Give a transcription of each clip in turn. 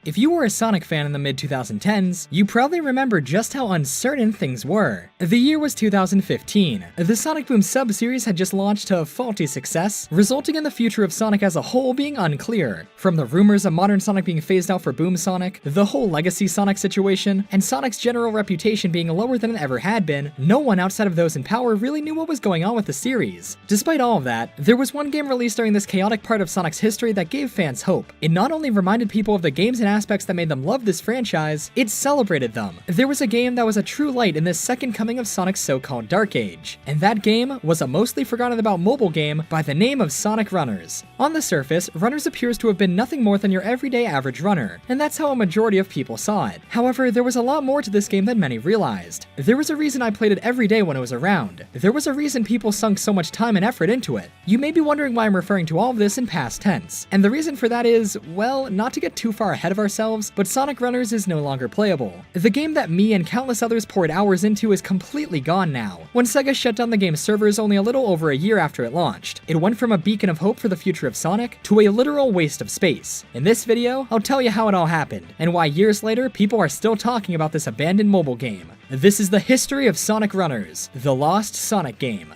If you were a Sonic fan in the mid-2010s, you probably remember just how uncertain things were. The year was 2015. The Sonic Boom sub-series had just launched to a faulty success, resulting in the future of Sonic as a whole being unclear. From the rumors of modern Sonic being phased out for Boom Sonic, the whole legacy Sonic situation, and Sonic's general reputation being lower than it ever had been, no one outside of those in power really knew what was going on with the series. Despite all of that, there was one game released during this chaotic part of Sonic's history that gave fans hope. It not only reminded people of the games and aspects that made them love this franchise, it celebrated them. There was a game that was a true light in this second coming of Sonic's so-called Dark Age, and that game was a mostly forgotten about mobile game by the name of Sonic Runners. On the surface, Runners appears to have been nothing more than your everyday average runner, and that's how a majority of people saw it. However, there was a lot more to this game than many realized. There was a reason I played it every day when it was around. There was a reason people sunk so much time and effort into it. You may be wondering why I'm referring to all of this in past tense, and the reason for that is, well, not to get too far ahead of ourselves, but Sonic Runners is no longer playable. The game that me and countless others poured hours into is completely gone now. When Sega shut down the game's servers only a little over a year after it launched, it went from a beacon of hope for the future of Sonic to a literal waste of space. In this video, I'll tell you how it all happened, and why years later people are still talking about this abandoned mobile game. This is the history of Sonic Runners, the lost Sonic game.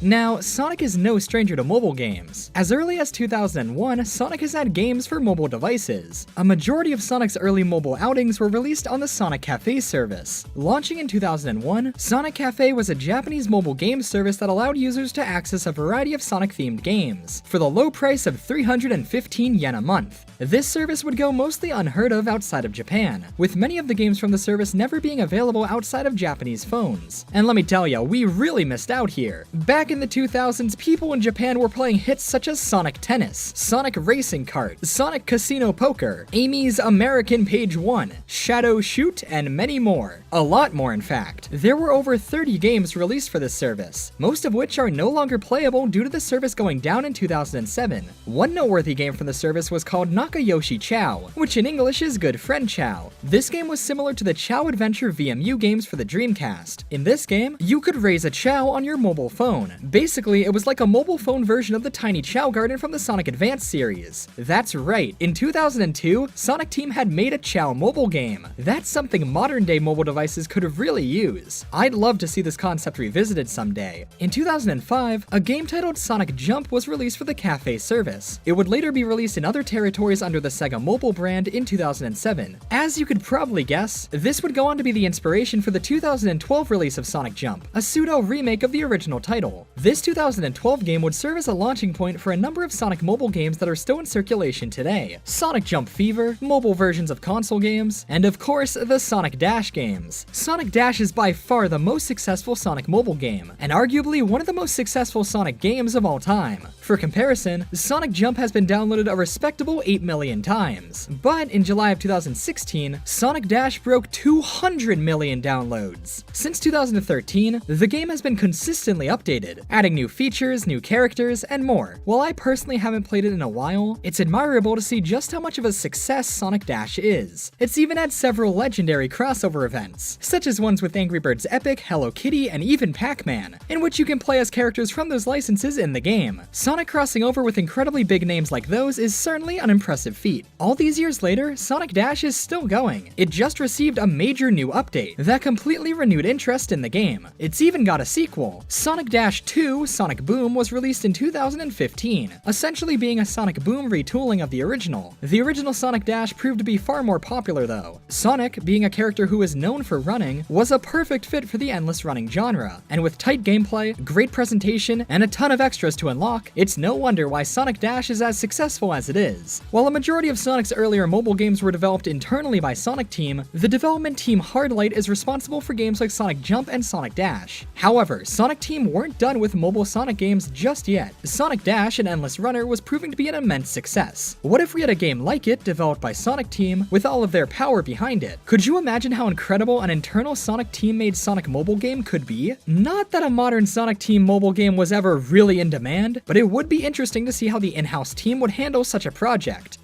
Now, Sonic is no stranger to mobile games. As early as 2001, Sonic has had games for mobile devices. A majority of Sonic's early mobile outings were released on the Sonic Cafe service. Launching in 2001, Sonic Cafe was a Japanese mobile game service that allowed users to access a variety of Sonic-themed games for the low price of 315 yen a month. This service would go mostly unheard of outside of Japan, with many of the games from the service never being available outside of Japanese phones. And let me tell ya, we really missed out here. Back in the 2000s, people in Japan were playing hits such as Sonic Tennis, Sonic Racing Kart, Sonic Casino Poker, Amy's American Page 1, Shadow Shoot, and many more. A lot more, in fact. There were over 30 games released for this service, most of which are no longer playable due to the service going down in 2007. One noteworthy game from the service was called Nakayoshi Chow, which in English is Good Friend Chow. This game was similar to the Chow Adventure VMU games for the Dreamcast. In this game, you could raise a Chow on your mobile phone. Basically, it was like a mobile phone version of the tiny Chow Garden from the Sonic Advance series. That's right, in 2002, Sonic Team had made a Chow mobile game. That's something modern-day mobile devices could really use. I'd love to see this concept revisited someday. In 2005, a game titled Sonic Jump was released for the Cafe service. It would later be released in other territories under the Sega Mobile brand in 2007. As you could probably guess, this would go on to be the inspiration for the 2012 release of Sonic Jump, a pseudo-remake of the original title. This 2012 game would serve as a launching point for a number of Sonic mobile games that are still in circulation today. Sonic Jump Fever, mobile versions of console games, and of course, the Sonic Dash games. Sonic Dash is by far the most successful Sonic mobile game, and arguably one of the most successful Sonic games of all time. For comparison, Sonic Jump has been downloaded a respectable 8 million times. But in July of 2016, Sonic Dash broke 200 million downloads. Since 2013, the game has been consistently updated, adding new features, new characters, and more. While I personally haven't played it in a while, it's admirable to see just how much of a success Sonic Dash is. It's even had several legendary crossover events, such as ones with Angry Birds Epic, Hello Kitty, and even Pac-Man, in which you can play as characters from those licenses in the game. Sonic crossing over with incredibly big names like those is certainly an impressive feat. All these years later, Sonic Dash is still going. It just received a major new update that completely renewed interest in the game. It's even got a sequel. Sonic Dash 2 Sonic Boom was released in 2015, essentially being a Sonic Boom retooling of the original. The original Sonic Dash proved to be far more popular though. Sonic, being a character who is known for running, was a perfect fit for the endless running genre, and with tight gameplay, great presentation, and a ton of extras to unlock, it's no wonder why Sonic Dash is as successful as it is. While a majority of Sonic's earlier mobile games were developed internally by Sonic Team, the development team Hardlight is responsible for games like Sonic Jump and Sonic Dash. However, Sonic Team weren't done done with mobile Sonic games just yet. Sonic Dash and Endless Runner was proving to be an immense success. What if we had a game like it, developed by Sonic Team, with all of their power behind it? Could you imagine how incredible an internal Sonic Team-made Sonic mobile game could be? Not that a modern Sonic Team mobile game was ever really in demand, but it would be interesting to see how the in-house team would handle such a project.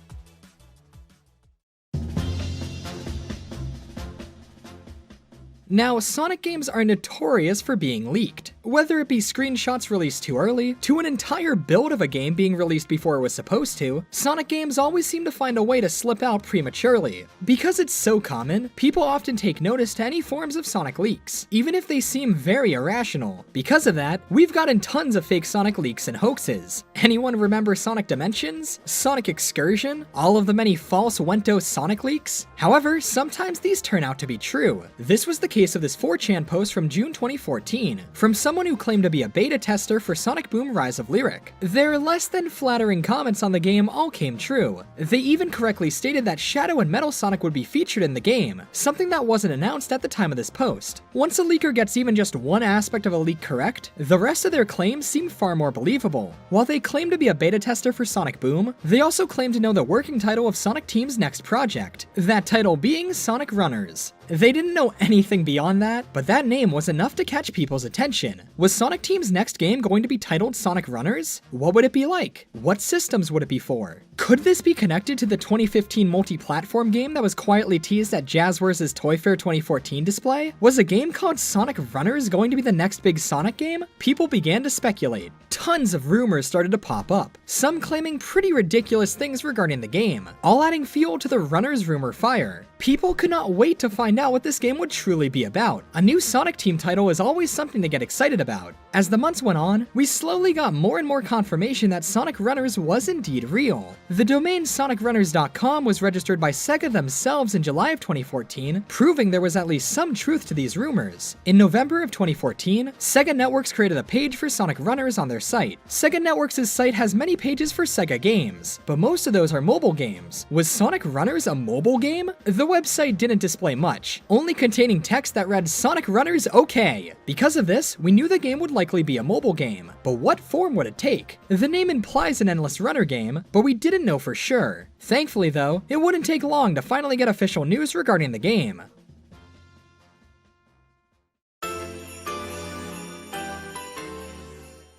Now, Sonic games are notorious for being leaked. Whether it be screenshots released too early, to an entire build of a game being released before it was supposed to, Sonic games always seem to find a way to slip out prematurely. Because it's so common, people often take notice to any forms of Sonic leaks, even if they seem very irrational. Because of that, we've gotten tons of fake Sonic leaks and hoaxes. Anyone remember Sonic Dimensions? Sonic Excursion? All of the many false Wento Sonic leaks? However, sometimes these turn out to be true. This was the case of this 4chan post from June 2014, from someone who claimed to be a beta tester for Sonic Boom Rise of Lyric. Their less than flattering comments on the game all came true. They even correctly stated that Shadow and Metal Sonic would be featured in the game, something that wasn't announced at the time of this post. Once a leaker gets even just one aspect of a leak correct, the rest of their claims seem far more believable. While they claim to be a beta tester for Sonic Boom, they also claim to know the working title of Sonic Team's next project, that title being Sonic Runners. They didn't know anything beyond that, but that name was enough to catch people's attention. Was Sonic Team's next game going to be titled Sonic Runners? What would it be like? What systems would it be for? Could this be connected to the 2015 multi-platform game that was quietly teased at Jazzwares' Toy Fair 2014 display? Was a game called Sonic Runners going to be the next big Sonic game? People began to speculate. Tons of rumors started to pop up, some claiming pretty ridiculous things regarding the game, all adding fuel to the Runners rumor fire. People could not wait to find out what this game would truly be about. A new Sonic Team title is always something to get excited about. As the months went on, we slowly got more and more confirmation that Sonic Runners was indeed real. The domain sonicrunners.com was registered by Sega themselves in July of 2014, proving there was at least some truth to these rumors. In November of 2014, Sega Networks created a page for Sonic Runners on their site. Sega Networks' site has many pages for Sega games, but most of those are mobile games. Was Sonic Runners a mobile game? The website didn't display much, only containing text that read Sonic Runners OK. Because of this, we knew the game would likely be a mobile game, but what form would it take? The name implies an Endless Runner game, but we didn't know for sure. Thankfully though, it wouldn't take long to finally get official news regarding the game.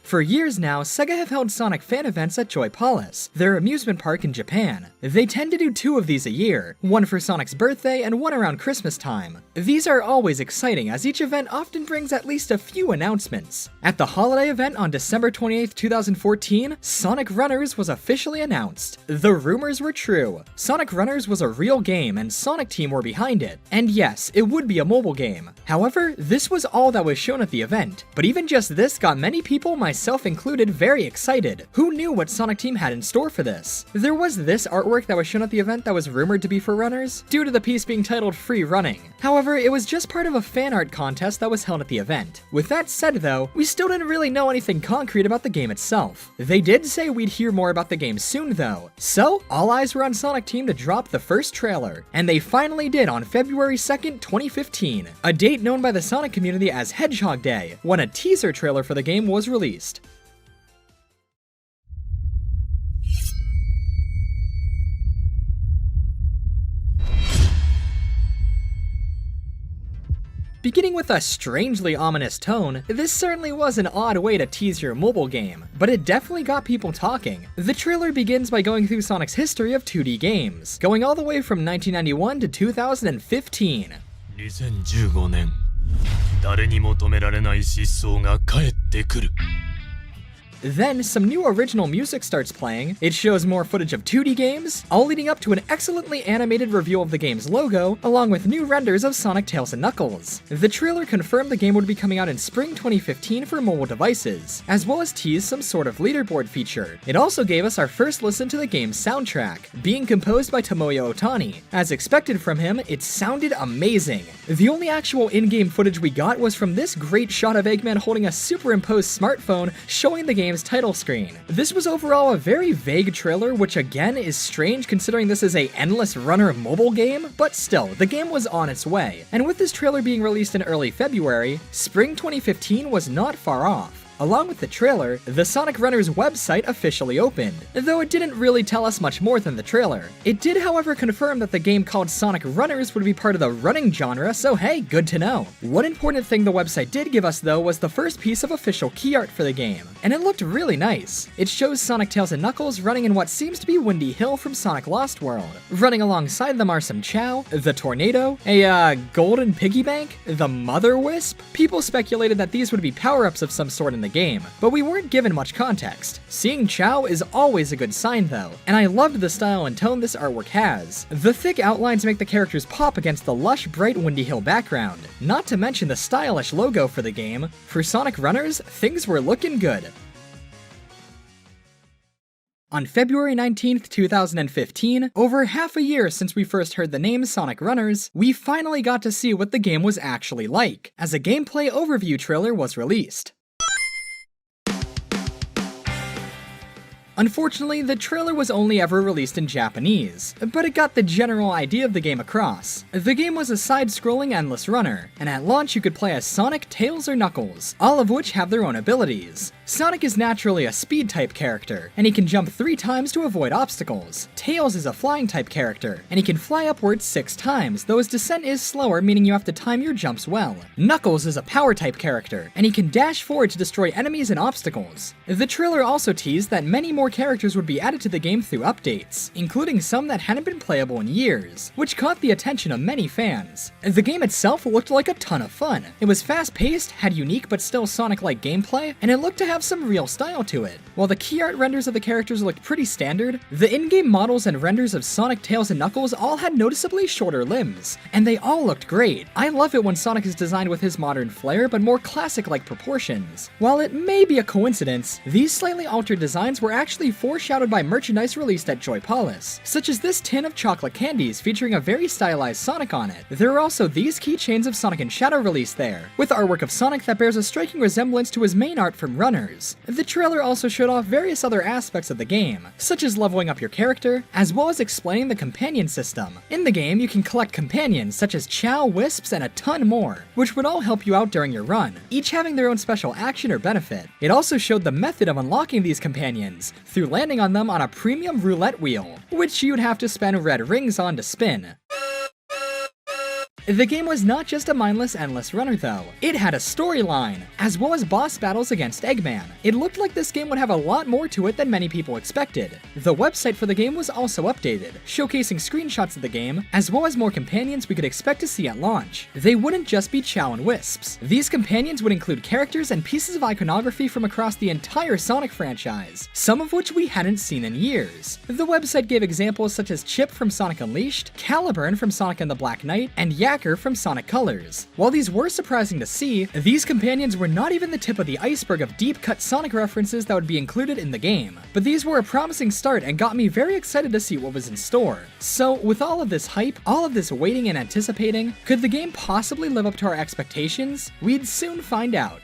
For years now, Sega have held Sonic fan events at Joy Palace, their amusement park in Japan. They tend to do 2 of these a year, one for Sonic's birthday and one around Christmas time. These are always exciting as each event often brings at least a few announcements. At the holiday event on December 28, 2014, Sonic Runners was officially announced. The rumors were true. Sonic Runners was a real game and Sonic Team were behind it. And yes, it would be a mobile game. However, this was all that was shown at the event. But even just this got many people, myself included, very excited. Who knew what Sonic Team had in store for this? There was this artwork that was shown at the event that was rumored to be for runners, due to the piece being titled Free Running. However, it was just part of a fan art contest that was held at the event. With that said though, we still didn't really know anything concrete about the game itself. They did say we'd hear more about the game soon though. So, all eyes were on Sonic Team to drop the first trailer. And they finally did on February 2nd, 2015. A date known by the Sonic community as Hedgehog Day, when a teaser trailer for the game was released. Beginning with a strangely ominous tone, this certainly was an odd way to tease your mobile game, but it definitely got people talking. The trailer begins by going through Sonic's history of 2D games, going all the way from 1991 to 2015. 2015年、誰にも止められない疾走が帰ってくる。 Then, some new original music starts playing, it shows more footage of 2D games, all leading up to an excellently animated reveal of the game's logo, along with new renders of Sonic, Tails, and Knuckles. The trailer confirmed the game would be coming out in spring 2015 for mobile devices, as well as teased some sort of leaderboard feature. It also gave us our first listen to the game's soundtrack, being composed by Tomoya Otani. As expected from him, it sounded amazing. The only actual in-game footage we got was from this great shot of Eggman holding a superimposed smartphone showing the game's title screen. This was overall a very vague trailer, which again is strange considering this is a Endless Runner mobile game, but still, the game was on its way. And with this trailer being released in early February, spring 2015 was not far off. Along with the trailer, the Sonic Runners website officially opened, though it didn't really tell us much more than the trailer. It did, however, confirm that the game called Sonic Runners would be part of the running genre, so hey, good to know. One important thing the website did give us though was the first piece of official key art for the game, and it looked really nice. It shows Sonic, Tails, and Knuckles running in what seems to be Windy Hill from Sonic Lost World. Running alongside them are some Chow, the Tornado, a golden piggy bank, the Mother Wisp. People speculated that these would be power-ups of some sort in the game, but we weren't given much context. Seeing Chow is always a good sign though, and I loved the style and tone this artwork has. The thick outlines make the characters pop against the lush, bright Windy Hill background, not to mention the stylish logo for the game. For Sonic Runners, things were looking good. On February 19th, 2015, over half a year since we first heard the name Sonic Runners, we finally got to see what the game was actually like, as a gameplay overview trailer was released. Unfortunately, the trailer was only ever released in Japanese, but it got the general idea of the game across. The game was a side-scrolling endless runner, and at launch you could play as Sonic, Tails, or Knuckles, all of which have their own abilities. Sonic is naturally a speed-type character, and he can jump 3 times to avoid obstacles. Tails is a flying-type character, and he can fly upwards 6 times, though his descent is slower, meaning you have to time your jumps well. Knuckles is a power-type character, and he can dash forward to destroy enemies and obstacles. The trailer also teased that many more characters would be added to the game through updates, including some that hadn't been playable in years, which caught the attention of many fans. The game itself looked like a ton of fun. It was fast-paced, had unique but still Sonic-like gameplay, and it looked to have some real style to it. While the key art renders of the characters looked pretty standard, the in-game models and renders of Sonic, Tails, and Knuckles all had noticeably shorter limbs, and they all looked great. I love it when Sonic is designed with his modern flair but more classic-like proportions. While it may be a coincidence, these slightly altered designs were actually foreshadowed by merchandise released at Joy Palace, such as this tin of chocolate candies featuring a very stylized Sonic on it. There are also these keychains of Sonic and Shadow released there, with artwork of Sonic that bears a striking resemblance to his main art from Runners. The trailer also showed off various other aspects of the game, such as leveling up your character, as well as explaining the companion system. In the game, you can collect companions such as Chow, Wisps, and a ton more, which would all help you out during your run, each having their own special action or benefit. It also showed the method of unlocking these companions, through landing on them on a premium roulette wheel, which you'd have to spend red rings on to spin. The game was not just a mindless, endless runner though. It had a storyline, as well as boss battles against Eggman. It looked like this game would have a lot more to it than many people expected. The website for the game was also updated, showcasing screenshots of the game, as well as more companions we could expect to see at launch. They wouldn't just be Chow and Wisps. These companions would include characters and pieces of iconography from across the entire Sonic franchise, some of which we hadn't seen in years. The website gave examples such as Chip from Sonic Unleashed, Caliburn from Sonic and the Black Knight, and Yak from Sonic Colors. While these were surprising to see, these companions were not even the tip of the iceberg of deep-cut Sonic references that would be included in the game. But these were a promising start and got me very excited to see what was in store. So, with all of this hype, all of this waiting and anticipating, could the game possibly live up to our expectations? We'd soon find out.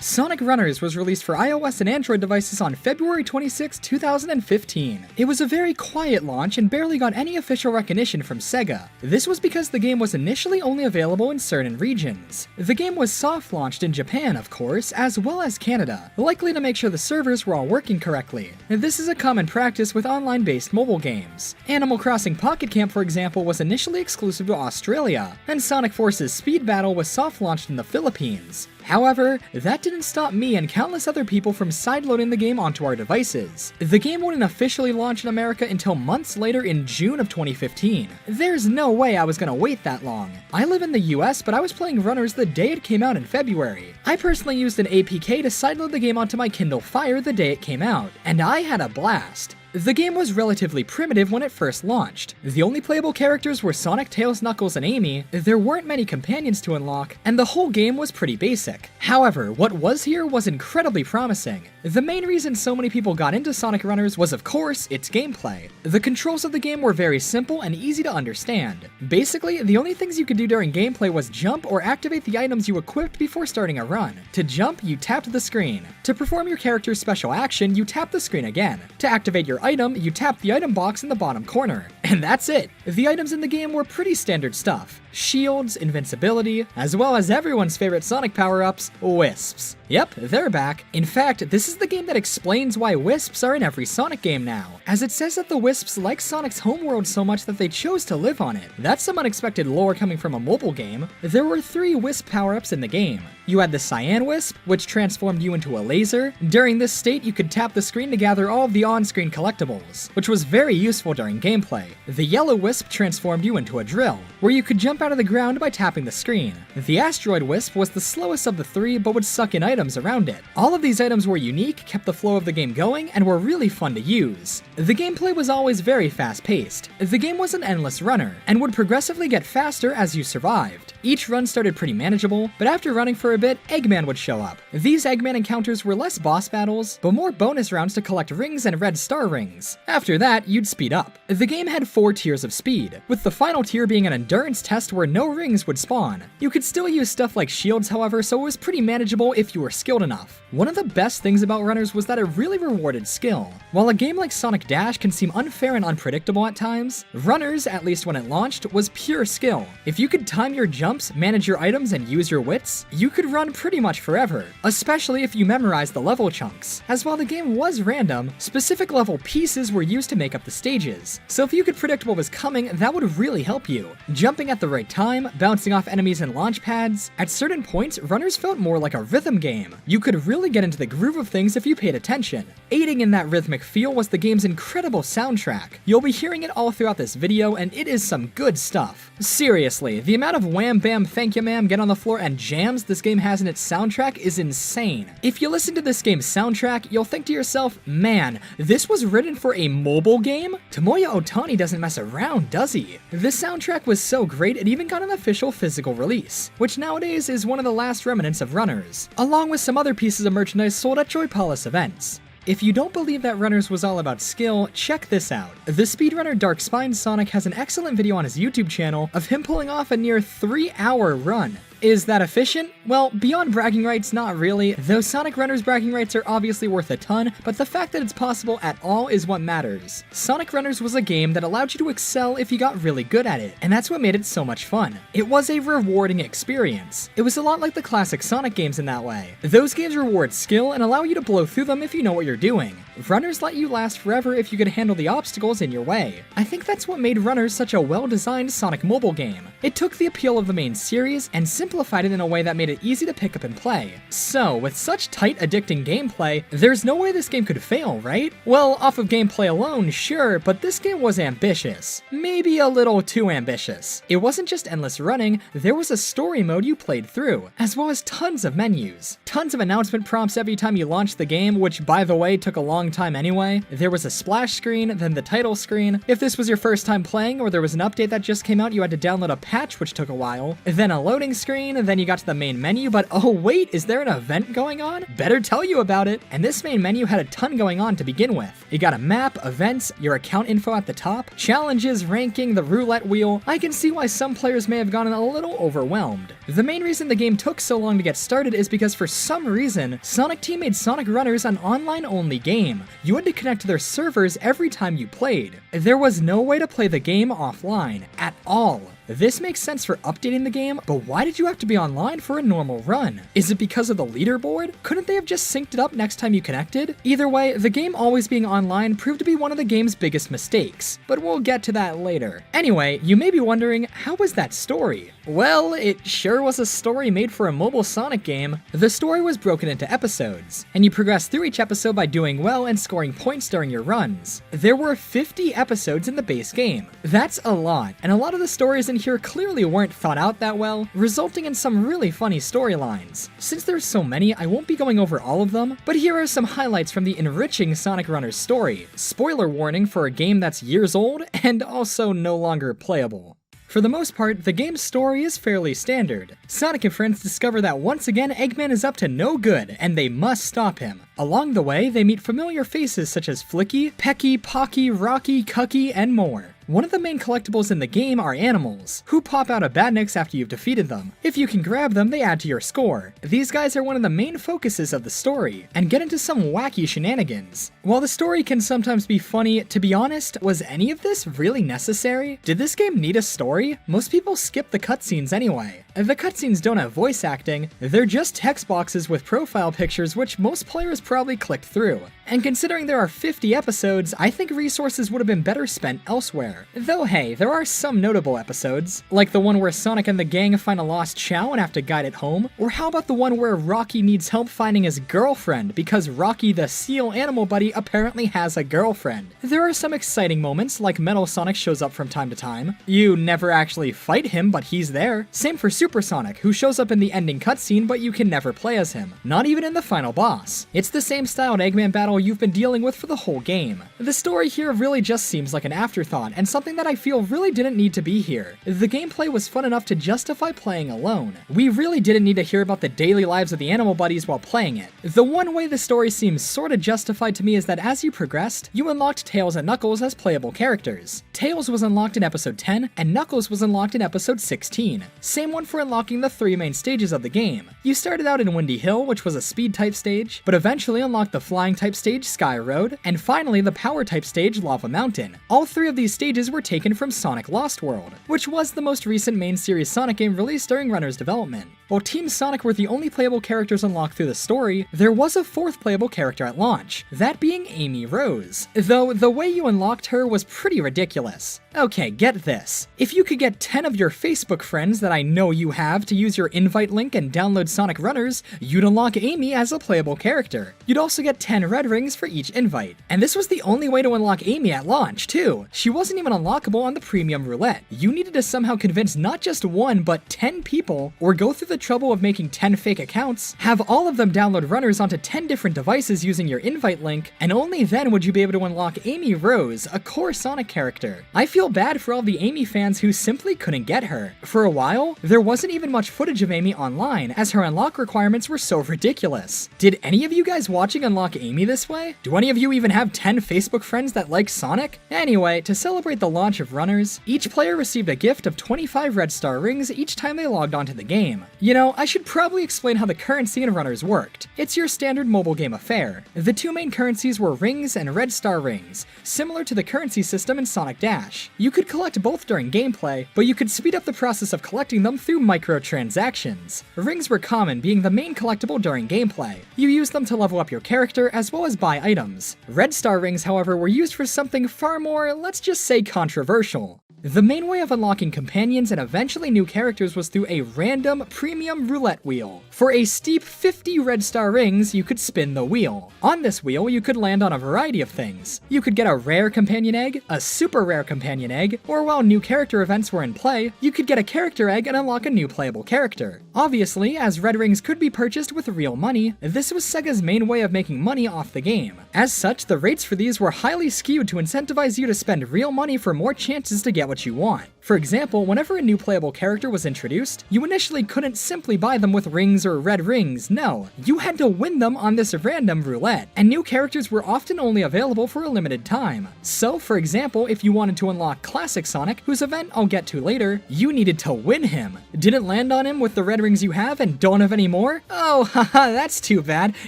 Sonic Runners was released for iOS and Android devices on February 26, 2015. It was a very quiet launch and barely got any official recognition from Sega. This was because the game was initially only available in certain regions. The game was soft launched in Japan, of course, as well as Canada, likely to make sure the servers were all working correctly. This is a common practice with online-based mobile games. Animal Crossing Pocket Camp, for example, was initially exclusive to Australia, and Sonic Forces Speed Battle was soft launched in the Philippines. However, that didn't stop me and countless other people from sideloading the game onto our devices. The game wouldn't officially launch in America until months later in June of 2015. There's no way I was gonna wait that long. I live in the US, but I was playing Runners the day it came out in February. I personally used an APK to sideload the game onto my Kindle Fire the day it came out, and I had a blast. The game was relatively primitive when it first launched. The only playable characters were Sonic, Tails, Knuckles, and Amy, there weren't many companions to unlock, and the whole game was pretty basic. However, what was here was incredibly promising. The main reason so many people got into Sonic Runners was, of course, its gameplay. The controls of the game were very simple and easy to understand. Basically, the only things you could do during gameplay was jump or activate the items you equipped before starting a run. To jump, you tapped the screen. To perform your character's special action, you tap the screen again. To activate your item, you tap the item box in the bottom corner. And that's it! The items in the game were pretty standard stuff. Shields, invincibility, as well as everyone's favorite Sonic power-ups, Wisps. Yep, they're back. In fact, this is the game that explains why Wisps are in every Sonic game now, as it says that the Wisps like Sonic's homeworld so much that they chose to live on it. That's some unexpected lore coming from a mobile game. There were 3 Wisp power-ups in the game. You had the Cyan Wisp, which transformed you into a laser. During this state, you could tap the screen to gather all of the on-screen collectibles, which was very useful during gameplay. The Yellow Wisp transformed you into a drill, where you could jump out of the ground by tapping the screen. The Asteroid Wisp was the slowest of the 3, but would suck in items around it. All of these items were unique, kept the flow of the game going, and were really fun to use. The gameplay was always very fast-paced. The game was an endless runner, and would progressively get faster as you survived. Each run started pretty manageable, but after running for a bit, Eggman would show up. These Eggman encounters were less boss battles, but more bonus rounds to collect rings and red star rings. After that, you'd speed up. The game had 4 tiers of speed, with the final tier being an endurance test where no rings would spawn. You could still use stuff like shields, however, so it was pretty manageable if you were skilled enough. One of the best things about runners was that it really rewarded skill. While a game like Sonic Dash can seem unfair and unpredictable at times, Runners, at least when it launched, was pure skill. If you could time your jumps, manage your items, and use your wits, you could run pretty much forever, especially if you memorized the level chunks. As while the game was random, specific level pieces were used to make up the stages, so if you could predict what was coming, that would really help you. Jumping at the right time, bouncing off enemies and launch pads, at certain points, Runners felt more like a rhythm game. You could really get into the groove of things if you paid attention. Aiding in that rhythmic feel was the game's incredible soundtrack. You'll be hearing it all throughout this video, and it is some good stuff. Seriously, the amount of wham bam thank you ma'am get on the floor and jams this game has in its soundtrack is insane. If you listen to this game's soundtrack, you'll think to yourself, man, this was written for a mobile game? Tomoya Ohtani doesn't mess around, does he? This soundtrack was so great it even got an official physical release, which nowadays is one of the last remnants of Runners, along with some other pieces of merchandise sold at Joy Palace events. If you don't believe that Runners was all about skill, check this out. The speedrunner Dark Spine Sonic has an excellent video on his YouTube channel of him pulling off a near 3-hour run. Is that efficient? Well, beyond bragging rights, not really, though Sonic Runners bragging rights are obviously worth a ton, but the fact that it's possible at all is what matters. Sonic Runners was a game that allowed you to excel if you got really good at it, and that's what made it so much fun. It was a rewarding experience. It was a lot like the classic Sonic games in that way. Those games reward skill and allow you to blow through them if you know what you're doing. Runners let you last forever if you could handle the obstacles in your way. I think that's what made Runners such a well-designed Sonic mobile game. It took the appeal of the main series and simplified it in a way that made it easy to pick up and play. So, with such tight, addicting gameplay, there's no way this game could fail, right? Well, off of gameplay alone, sure, but this game was ambitious. Maybe a little too ambitious. It wasn't just endless running, there was a story mode you played through, as well as tons of menus. Tons of announcement prompts every time you launched the game, which by the way took a long time anyway. There was a splash screen, then the title screen. If this was your first time playing or there was an update that just came out, you had to download a patch, which took a while. Then a loading screen, then you got to the main menu, but oh wait, is there an event going on? Better tell you about it. And this main menu had a ton going on to begin with. You got a map, events, your account info at the top, challenges, ranking, the roulette wheel. I can see why some players may have gotten a little overwhelmed. The main reason the game took so long to get started is because for some reason, Sonic Team made Sonic Runners an online-only game. You had to connect to their servers every time you played. There was no way to play the game offline, at all. This makes sense for updating the game, but why did you have to be online for a normal run? Is it because of the leaderboard? Couldn't they have just synced it up next time you connected? Either way, the game always being online proved to be one of the game's biggest mistakes, but we'll get to that later. Anyway, you may be wondering, how was that story? Well, it sure was a story made for a mobile Sonic game. The story was broken into episodes, and you progressed through each episode by doing well and scoring points during your runs. There were 50 episodes in the base game. That's a lot, and a lot of the stories in here clearly weren't thought out that well, resulting in some really funny storylines. Since there's so many, I won't be going over all of them, but here are some highlights from the enriching Sonic Runners story. Spoiler warning for a game that's years old and also no longer playable. For the most part, the game's story is fairly standard. Sonic and friends discover that once again Eggman is up to no good, and they must stop him. Along the way, they meet familiar faces such as Flicky, Pecky, Pocky, Rocky, Cucky, and more. One of the main collectibles in the game are animals, who pop out of badniks after you've defeated them. If you can grab them, they add to your score. These guys are one of the main focuses of the story, and get into some wacky shenanigans. While the story can sometimes be funny, to be honest, was any of this really necessary? Did this game need a story? Most people skip the cutscenes anyway. The cutscenes don't have voice acting, they're just text boxes with profile pictures which most players probably clicked through. And considering there are 50 episodes, I think resources would have been better spent elsewhere. Though hey, there are some notable episodes, like the one where Sonic and the gang find a lost Chow and have to guide it home, or how about the one where Rocky needs help finding his girlfriend because Rocky the seal animal buddy apparently has a girlfriend. There are some exciting moments, like Metal Sonic shows up from time to time. You never actually fight him, but he's there. Same for Super Sonic, who shows up in the ending cutscene but you can never play as him, not even in the final boss. It's the same styled Eggman battle you've been dealing with for the whole game. The story here really just seems like an afterthought and something that I feel really didn't need to be here. The gameplay was fun enough to justify playing alone. We really didn't need to hear about the daily lives of the animal buddies while playing it. The one way the story seems sorta justified to me is that as you progressed, you unlocked Tails and Knuckles as playable characters. Tails was unlocked in episode 10, and Knuckles was unlocked in episode 16. Same one for unlocking the 3 main stages of the game. You started out in Windy Hill, which was a speed type stage, but eventually unlocked the flying type stage Sky Road, and finally the power type stage Lava Mountain. All 3 of these stages were taken from Sonic Lost World, which was the most recent main series Sonic game released during Runner's development. While Team Sonic were the only playable characters unlocked through the story, there was a 4th playable character at launch, that being Amy Rose, though the way you unlocked her was pretty ridiculous. Okay, get this. If you could get 10 of your Facebook friends that I know you have to use your invite link and download Sonic Runners, you'd unlock Amy as a playable character. You'd also get 10 red rings for each invite. And this was the only way to unlock Amy at launch, too. She wasn't even unlockable on the premium roulette. You needed to somehow convince not just 1, but 10 people, or go through the trouble of making 10 fake accounts, have all of them download Runners onto 10 different devices using your invite link, and only then would you be able to unlock Amy Rose, a core Sonic character. I feel bad for all the Amy fans who simply couldn't get her. For a while, there wasn't even much footage of Amy online, as her unlock requirements were so ridiculous. Did any of you guys watching unlock Amy this way? Do any of you even have 10 Facebook friends that like Sonic? Anyway, to celebrate the launch of Runners, each player received a gift of 25 red star rings each time they logged onto the game. You know, I should probably explain how the currency in Runners worked. It's your standard mobile game affair. The 2 main currencies were rings and red star rings, similar to the currency system in Sonic Dash. You could collect both during gameplay, but you could speed up the process of collecting them through microtransactions. Rings were common, being the main collectible during gameplay. You used them to level up your character as well as buy items. Red star rings, however, were used for something far more, let's just say, controversial. The main way of unlocking companions and eventually new characters was through a random premium roulette wheel. For a steep 50 red star rings, you could spin the wheel. On this wheel, you could land on a variety of things. You could get a rare companion egg, a super rare companion egg, or while new character events were in play, you could get a character egg and unlock a new playable character. Obviously, as red rings could be purchased with real money, this was Sega's main way of making money off the game. As such, the rates for these were highly skewed to incentivize you to spend real money for more chances to get what you want. For example, whenever a new playable character was introduced, you initially couldn't simply buy them with rings or red rings, no. You had to win them on this random roulette, and new characters were often only available for a limited time. So, for example, if you wanted to unlock Classic Sonic, whose event I'll get to later, you needed to win him. Didn't land on him with the red rings you have and don't have any more? Oh, haha, that's too bad,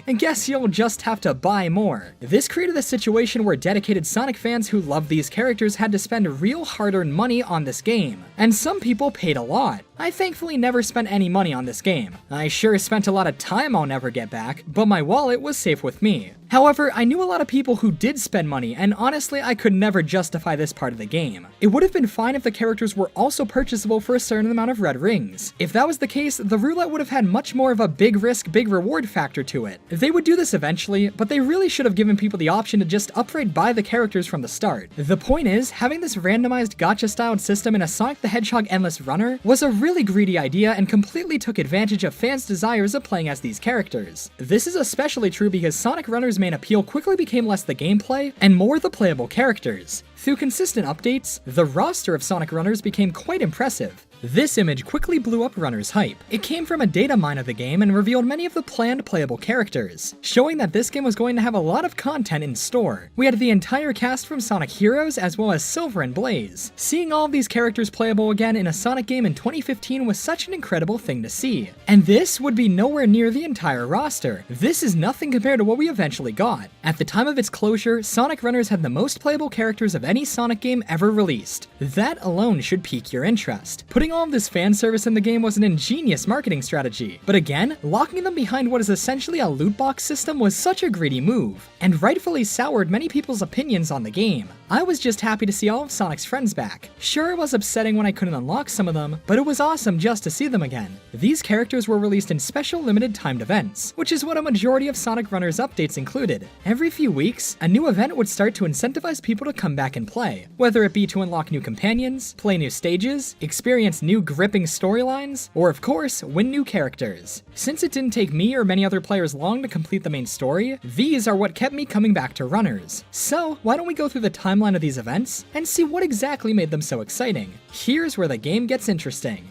and guess you'll just have to buy more. This created a situation where dedicated Sonic fans who loved these characters had to spend real hard-earned money on this game, and some people paid a lot. I thankfully never spent any money on this game. I sure spent a lot of time I'll never get back, but my wallet was safe with me. However, I knew a lot of people who did spend money, and honestly I could never justify this part of the game. It would have been fine if the characters were also purchasable for a certain amount of red rings. If that was the case, the roulette would have had much more of a big risk, big reward factor to it. They would do this eventually, but they really should have given people the option to just upgrade buy the characters from the start. The point is, having this randomized gacha-styled system in a Sonic the Hedgehog Endless Runner was a really greedy idea and completely took advantage of fans' desires of playing as these characters. This is especially true because Sonic Runner's main appeal quickly became less the gameplay and more the playable characters. Through consistent updates, the roster of Sonic Runners became quite impressive. This image quickly blew up Runner's hype. It came from a data mine of the game and revealed many of the planned playable characters, showing that this game was going to have a lot of content in store. We had the entire cast from Sonic Heroes as well as Silver and Blaze. Seeing all of these characters playable again in a Sonic game in 2015 was such an incredible thing to see. And this would be nowhere near the entire roster. This is nothing compared to what we eventually got. At the time of its closure, Sonic Runners had the most playable characters of any Sonic game ever released. That alone should pique your interest. Putting all of this fan service in the game was an ingenious marketing strategy, but again, locking them behind what is essentially a loot box system was such a greedy move, and rightfully soured many people's opinions on the game. I was just happy to see all of Sonic's friends back. Sure, it was upsetting when I couldn't unlock some of them, but it was awesome just to see them again. These characters were released in special limited timed events, which is what a majority of Sonic Runners updates included. Every few weeks, a new event would start to incentivize people to come back and play, whether it be to unlock new companions, play new stages, experience new gripping storylines, or of course, win new characters. Since it didn't take me or many other players long to complete the main story, these are what kept me coming back to Runners. So, why don't we go through the timeline of these events and see what exactly made them so exciting? Here's where the game gets interesting.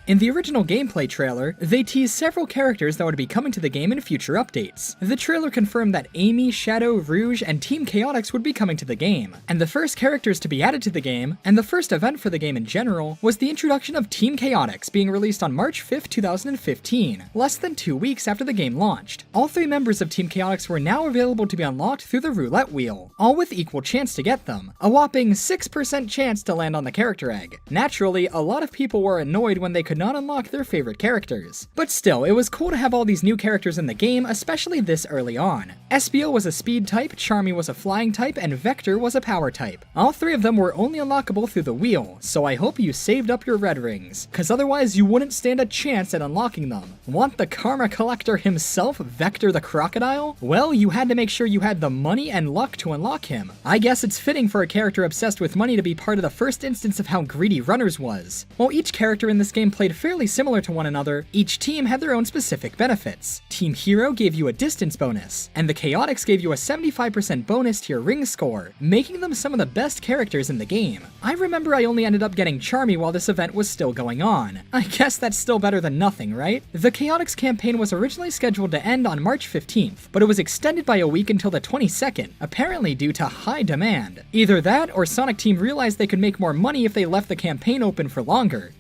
In the original gameplay trailer, they teased several characters that would be coming to the game in future updates. The trailer confirmed that Amy, Shadow, Rouge, and Team Chaotix would be coming to the game, and the first characters to be added to the game, and the first event for the game in general, was the introduction of Team Chaotix being released on March 5th, 2015, less than 2 weeks after the game launched. All 3 members of Team Chaotix were now available to be unlocked through the roulette wheel, all with equal chance to get them, a whopping 6% chance to land on the character egg. Naturally, a lot of people were annoyed when they could not unlock their favorite characters. But still, it was cool to have all these new characters in the game, especially this early on. Espio was a speed type, Charmy was a flying type, and Vector was a power type. All 3 of them were only unlockable through the wheel, so I hope you saved up your red rings, cause otherwise you wouldn't stand a chance at unlocking them. Want the karma collector himself, Vector the Crocodile? Well, you had to make sure you had the money and luck to unlock him. I guess it's fitting for a character obsessed with money to be part of the first instance of how greedy Runners was. While each character in this game played fairly similar to one another, each team had their own specific benefits. Team Hero gave you a distance bonus, and the Chaotix gave you a 75% bonus to your ring score, making them some of the best characters in the game. I remember I only ended up getting Charmy while this event was still going on. I guess that's still better than nothing, right? The Chaotix campaign was originally scheduled to end on March 15th, but it was extended by a week until the 22nd, apparently due to high demand. Either that, or Sonic Team realized they could make more money if they left the campaign open for longer.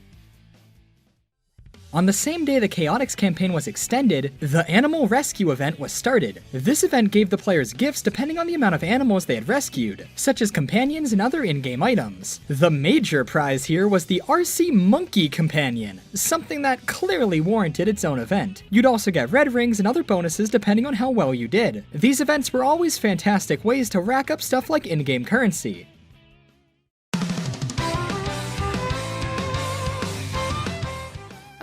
On the same day the Chaotix campaign was extended, the Animal Rescue event was started. This event gave the players gifts depending on the amount of animals they had rescued, such as companions and other in-game items. The major prize here was the RC Monkey Companion, something that clearly warranted its own event. You'd also get red rings and other bonuses depending on how well you did. These events were always fantastic ways to rack up stuff like in-game currency.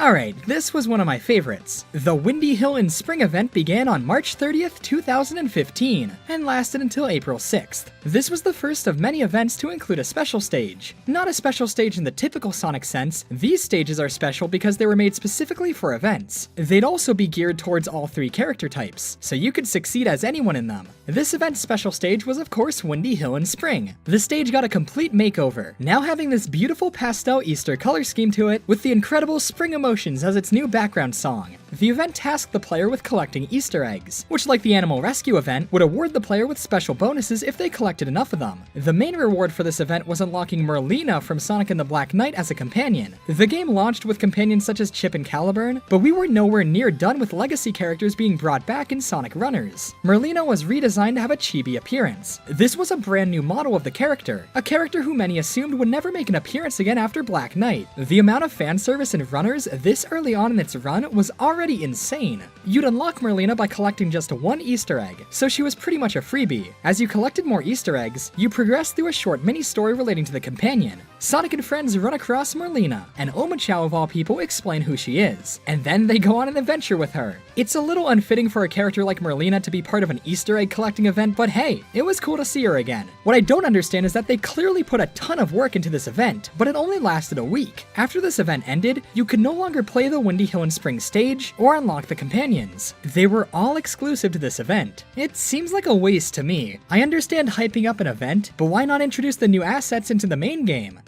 Alright, this was one of my favorites. The Windy Hill in Spring event began on March 30th, 2015, and lasted until April 6th. This was the first of many events to include a special stage. Not a special stage in the typical Sonic sense, these stages are special because they were made specifically for events. They'd also be geared towards all 3 character types, so you could succeed as anyone in them. This event's special stage was of course Windy Hill in Spring. The stage got a complete makeover, now having this beautiful pastel Easter color scheme to it, with the incredible spring emotions as its new background song. The event tasked the player with collecting Easter eggs, which, like the animal rescue event, would award the player with special bonuses if they collected enough of them. The main reward for this event was unlocking Merlina from Sonic and the Black Knight as a companion. The game launched with companions such as Chip and Caliburn, but we were nowhere near done with legacy characters being brought back in Sonic Runners. Merlina was redesigned to have a chibi appearance. This was a brand new model of the character, a character who many assumed would never make an appearance again after Black Knight. The amount of fan service in Runners this early on in its run was already insane. You'd unlock Merlina by collecting just one Easter egg, so she was pretty much a freebie. As you collected more Easter eggs, you progressed through a short mini-story relating to the companion. Sonic and friends run across Merlina, and Omochao of all people explain who she is, and then they go on an adventure with her. It's a little unfitting for a character like Merlina to be part of an Easter egg collecting event, but hey, it was cool to see her again. What I don't understand is that they clearly put a ton of work into this event, but it only lasted a week. After this event ended, you could no longer play the Windy Hill and Spring stage or unlock the companions. They were all exclusive to this event. It seems like a waste to me. I understand hyping up an event, but why not introduce the new assets into the main game?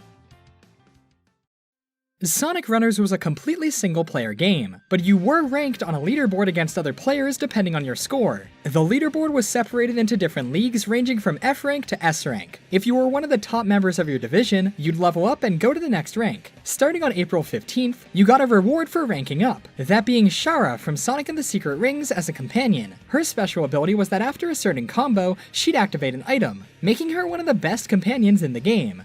Sonic Runners was a completely single-player game, but you were ranked on a leaderboard against other players depending on your score. The leaderboard was separated into different leagues ranging from F rank to S rank. If you were one of the top members of your division, you'd level up and go to the next rank. Starting on April 15th, you got a reward for ranking up, that being Shara from Sonic and the Secret Rings as a companion. Her special ability was that after a certain combo, she'd activate an item, making her one of the best companions in the game.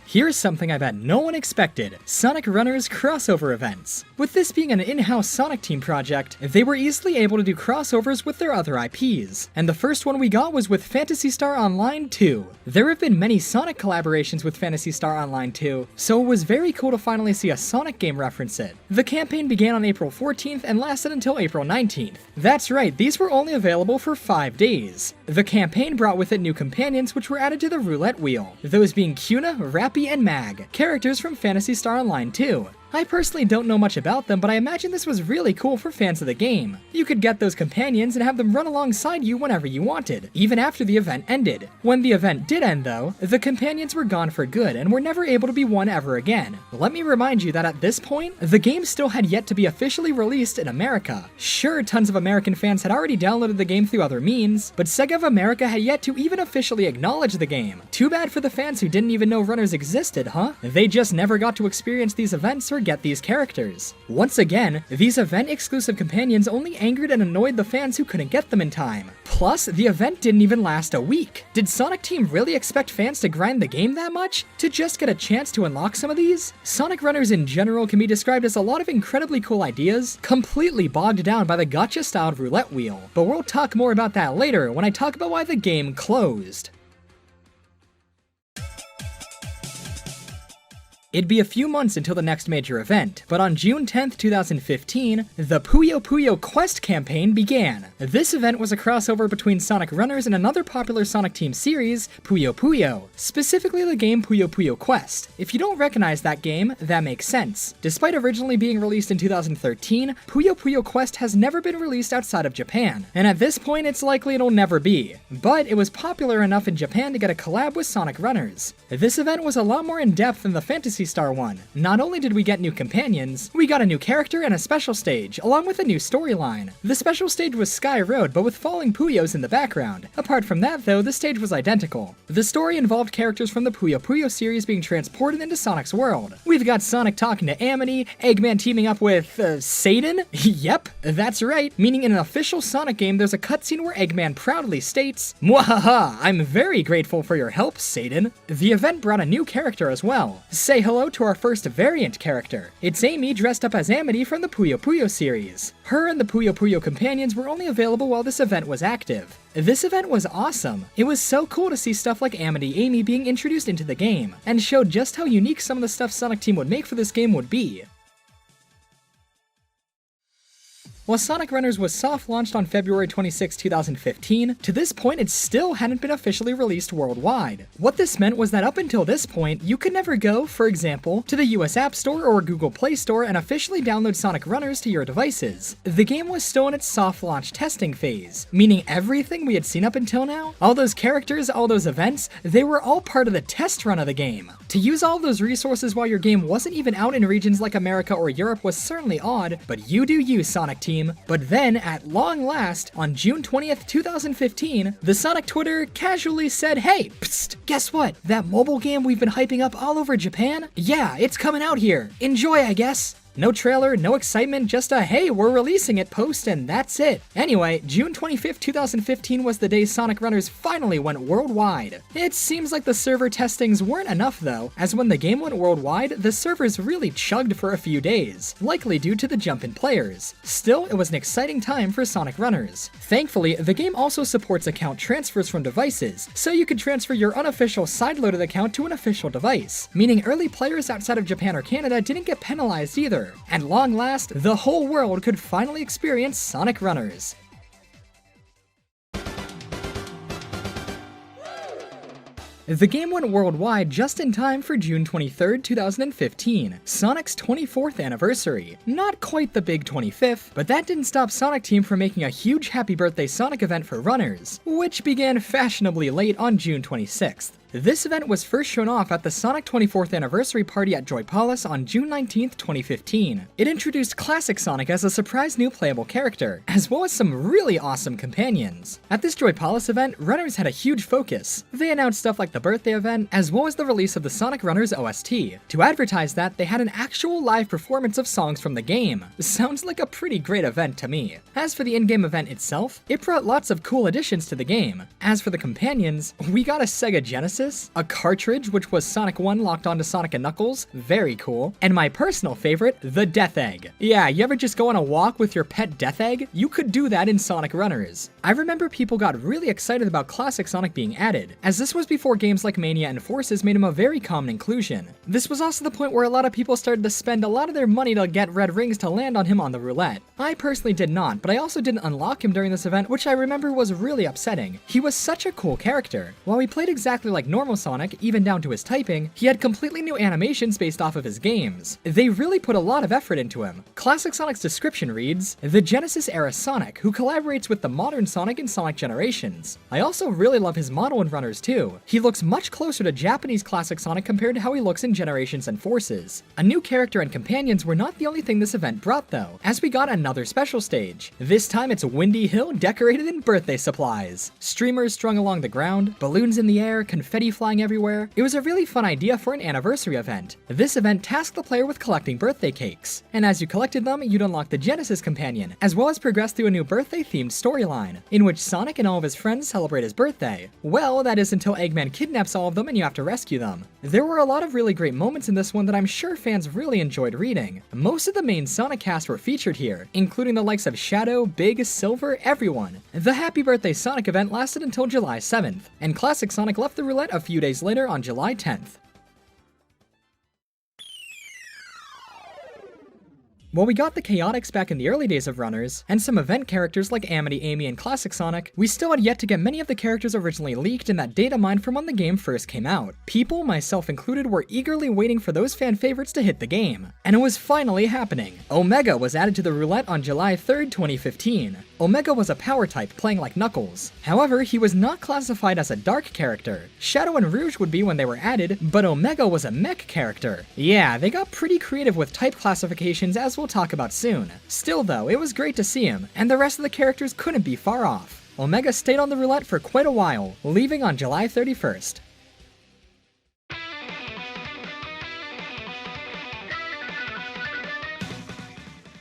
Here's something I bet no one expected: Sonic Runners crossover events. With this being an in-house Sonic Team project, they were easily able to do crossovers with their other IPs, and the first one we got was with Phantasy Star Online 2. There have been many Sonic collaborations with Phantasy Star Online 2, so it was very cool to finally see a Sonic game reference it. The campaign began on April 14th and lasted until April 19th. That's right, these were only available for 5 days. The campaign brought with it new companions which were added to the roulette wheel, those being Cuna, Rappy, and Mag, characters from Phantasy Star Online 2. I personally don't know much about them, but I imagine this was really cool for fans of the game. You could get those companions and have them run alongside you whenever you wanted, even after the event ended. When the event did end though, the companions were gone for good and were never able to be won ever again. Let me remind you that at this point, the game still had yet to be officially released in America. Sure, tons of American fans had already downloaded the game through other means, but Sega of America had yet to even officially acknowledge the game. Too bad for the fans who didn't even know Runners existed, huh? They just never got to experience these events or get these characters. Once again, these event-exclusive companions only angered and annoyed the fans who couldn't get them in time. Plus, the event didn't even last a week. Did Sonic Team really expect fans to grind the game that much to just get a chance to unlock some of these? Sonic Runners in general can be described as a lot of incredibly cool ideas, completely bogged down by the gacha-styled roulette wheel. But we'll talk more about that later when I talk about why the game closed. It'd be a few months until the next major event, but on June 10th, 2015, the Puyo Puyo Quest campaign began. This event was a crossover between Sonic Runners and another popular Sonic Team series, Puyo Puyo, specifically the game Puyo Puyo Quest. If you don't recognize that game, that makes sense. Despite originally being released in 2013, Puyo Puyo Quest has never been released outside of Japan, and at this point it's likely it'll never be. But it was popular enough in Japan to get a collab with Sonic Runners. This event was a lot more in-depth than the Phantasy Star one. Not only did we get new companions, we got a new character and a special stage, along with a new storyline. The special stage was Sky Road, but with falling Puyos in the background. Apart from that though, the stage was identical. The story involved characters from the Puyo Puyo series being transported into Sonic's world. We've got Sonic talking to Amity, Eggman teaming up with, Satan? Yep, that's right, meaning in an official Sonic game there's a cutscene where Eggman proudly states, "Mwahaha, I'm very grateful for your help, Satan." The event brought a new character as well. Say hello to our first variant character. It's Amy dressed up as Amity from the Puyo Puyo series. Her and the Puyo Puyo companions were only available while this event was active. This event was awesome. It was so cool to see stuff like Amity Amy being introduced into the game, and showed just how unique some of the stuff Sonic Team would make for this game would be. While Sonic Runners was soft launched on February 26, 2015, to this point it still hadn't been officially released worldwide. What this meant was that up until this point, you could never go, for example, to the US App Store or Google Play Store and officially download Sonic Runners to your devices. The game was still in its soft launch testing phase, meaning everything we had seen up until now, all those characters, all those events, they were all part of the test run of the game. To use all those resources while your game wasn't even out in regions like America or Europe was certainly odd, but you do you, Sonic team. But then, at long last, on June 20th, 2015, the Sonic Twitter casually said, "Hey, psst, guess what? That mobile game we've been hyping up all over Japan? Yeah, it's coming out here. Enjoy, I guess." No trailer, no excitement, just a "hey, we're releasing it" post, and that's it. Anyway, June 25th, 2015 was the day Sonic Runners finally went worldwide. It seems like the server testings weren't enough though, as when the game went worldwide, the servers really chugged for a few days, likely due to the jump in players. Still, it was an exciting time for Sonic Runners. Thankfully, the game also supports account transfers from devices, so you could transfer your unofficial sideloaded account to an official device, meaning early players outside of Japan or Canada didn't get penalized either. At long last, the whole world could finally experience Sonic Runners. The game went worldwide just in time for June 23rd, 2015, Sonic's 24th anniversary. Not quite the big 25th, but that didn't stop Sonic Team from making a huge Happy Birthday Sonic event for runners, which began fashionably late on June 26th. This event was first shown off at the Sonic 24th anniversary party at Joy Palace on June 19th, 2015. It introduced Classic Sonic as a surprise new playable character, as well as some really awesome companions. At this Joy Palace event, runners had a huge focus. They announced stuff like the birthday event, as well as the release of the Sonic Runners OST. To advertise that, they had an actual live performance of songs from the game. Sounds like a pretty great event to me. As for the in-game event itself, it brought lots of cool additions to the game. As for the companions, we got a Sega Genesis, a cartridge which was Sonic 1 locked onto Sonic and Knuckles, very cool, and my personal favorite, the Death Egg. Yeah, you ever just go on a walk with your pet Death Egg? You could do that in Sonic Runners. I remember people got really excited about Classic Sonic being added, as this was before games like Mania and Forces made him a very common inclusion. This was also the point where a lot of people started to spend a lot of their money to get red rings to land on him on the roulette. I personally did not, but I also didn't unlock him during this event, which I remember was really upsetting. He was such a cool character. While he played exactly like normal Sonic, even down to his typing, he had completely new animations based off of his games. They really put a lot of effort into him. Classic Sonic's description reads, "The Genesis-era Sonic, who collaborates with the modern Sonic in Sonic Generations." I also really love his model in Runners too. He looks much closer to Japanese Classic Sonic compared to how he looks in Generations and Forces. A new character and companions were not the only thing this event brought though, as we got another special stage. This time it's Windy Hill decorated in birthday supplies. Streamers strung along the ground, balloons in the air, confetti flying everywhere. It was a really fun idea for an anniversary event. This event tasked the player with collecting birthday cakes, and as you collected them, you'd unlock the Genesis companion, as well as progress through a new birthday-themed storyline, in which Sonic and all of his friends celebrate his birthday. Well, that is until Eggman kidnaps all of them and you have to rescue them. There were a lot of really great moments in this one that I'm sure fans really enjoyed reading. Most of the main Sonic cast were featured here, including the likes of Shadow, Big, Silver, everyone. The Happy Birthday Sonic event lasted until July 7th, and Classic Sonic left the roulette a few days later on July 10th. While we got the Chaotix back in the early days of Runners, and some event characters like Amity, Amy, and Classic Sonic, we still had yet to get many of the characters originally leaked in that data mine from when the game first came out. People, myself included, were eagerly waiting for those fan favorites to hit the game. And it was finally happening. Omega was added to the roulette on July 3rd, 2015. Omega was a power type, playing like Knuckles. However, he was not classified as a dark character. Shadow and Rouge would be when they were added, but Omega was a mech character. Yeah, they got pretty creative with type classifications, as we'll talk about soon. Still though, it was great to see him, and the rest of the characters couldn't be far off. Omega stayed on the roulette for quite a while, leaving on July 31st.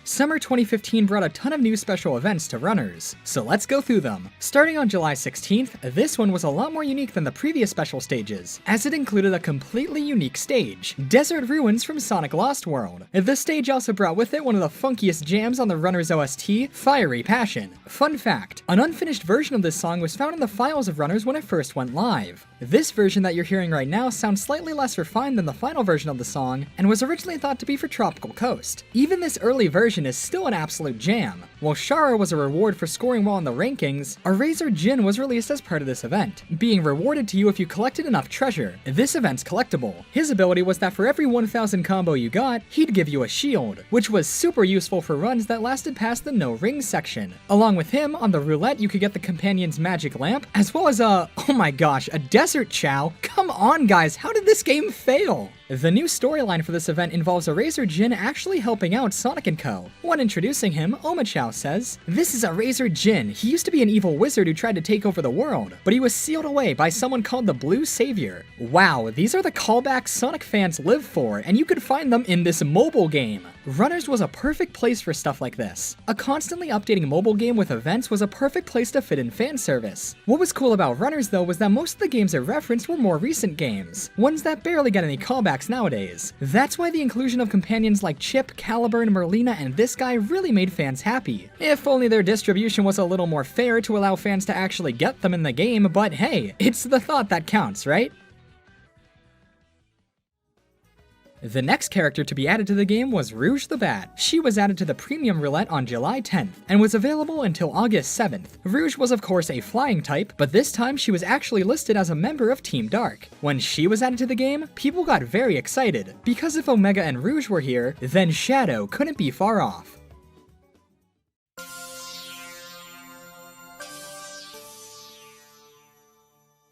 Summer 2015 brought a ton of new special events to runners, so let's go through them. Starting on July 16th, this one was a lot more unique than the previous special stages, as it included a completely unique stage, Desert Ruins from Sonic Lost World. The stage also brought with it one of the funkiest jams on the Runners OST, Fiery Passion. Fun fact, an unfinished version of this song was found in the files of Runners when it first went live. This version that you're hearing right now sounds slightly less refined than the final version of the song, and was originally thought to be for Tropical Coast. Even this early version section is still an absolute jam. While Shara was a reward for scoring well in the rankings, a Razor Jin was released as part of this event, being rewarded to you if you collected enough treasure. This event's collectible. His ability was that for every 1000 combo you got, he'd give you a shield, which was super useful for runs that lasted past the no ring section. Along with him, on the roulette you could get the companion's magic lamp, as well as oh my gosh, a desert chow. Come on guys, how did this game fail? The new storyline for this event involves a Razor Jin actually helping out Sonic & Co. When introducing him, Omachow says, "This is a Razor Jin. He used to be an evil wizard who tried to take over the world, but he was sealed away by someone called the Blue Savior." Wow, these are the callbacks Sonic fans live for, and you could find them in this mobile game. Runners was a perfect place for stuff like this. A constantly updating mobile game with events was a perfect place to fit in fan service. What was cool about Runners though was that most of the games it referenced were more recent games, ones that barely get any callbacks nowadays. That's why the inclusion of companions like Chip, Caliburn, Merlina, and this guy really made fans happy. If only their distribution was a little more fair to allow fans to actually get them in the game, but hey, it's the thought that counts, right? The next character to be added to the game was Rouge the Bat. She was added to the premium roulette on July 10th, and was available until August 7th. Rouge was of course a flying type, but this time she was actually listed as a member of Team Dark. When she was added to the game, people got very excited, because if Omega and Rouge were here, then Shadow couldn't be far off.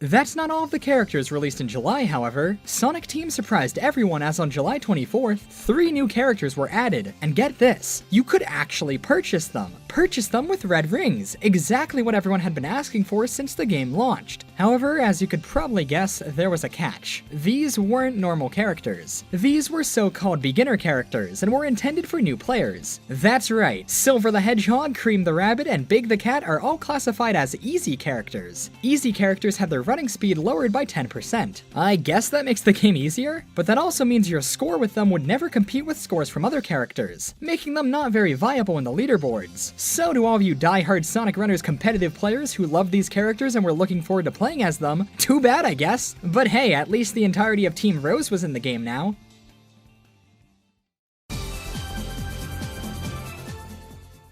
That's not all of the characters released in July, however. Sonic Team surprised everyone as on July 24th, 3 new characters were added, and get this, you could actually purchase them. Purchase them with red rings, exactly what everyone had been asking for since the game launched. However, as you could probably guess, there was a catch. These weren't normal characters. These were so-called beginner characters, and were intended for new players. That's right, Silver the Hedgehog, Cream the Rabbit, and Big the Cat are all classified as easy characters. Easy characters have their running speed lowered by 10%. I guess that makes the game easier, but that also means your score with them would never compete with scores from other characters, making them not very viable in the leaderboards. So to all of you die-hard Sonic Runners competitive players who love these characters and were looking forward to playing as them, too bad I guess. But hey, at least the entirety of Team Rose was in the game now.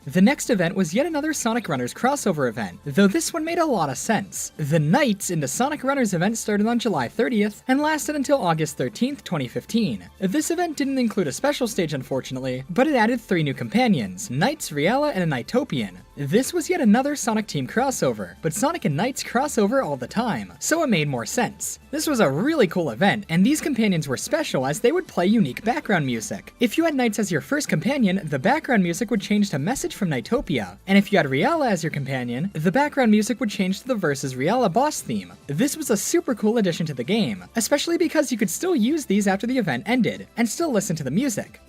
The next event was yet another Sonic Runners crossover event, though this one made a lot of sense. The Nights in the Sonic Runners event started on July 30th and lasted until August 13th, 2015. This event didn't include a special stage unfortunately, but it added 3 new companions, Knights, Riella, and a Nighttopian. This was yet another Sonic Team crossover, but Sonic and Knights cross over all the time, so it made more sense. This was a really cool event, and these companions were special as they would play unique background music. If you had Knights as your first companion, the background music would change to Message from Nightopia, and if you had Riella as your companion, the background music would change to the Versus Riella boss theme. This was a super cool addition to the game, especially because you could still use these after the event ended, and still listen to the music.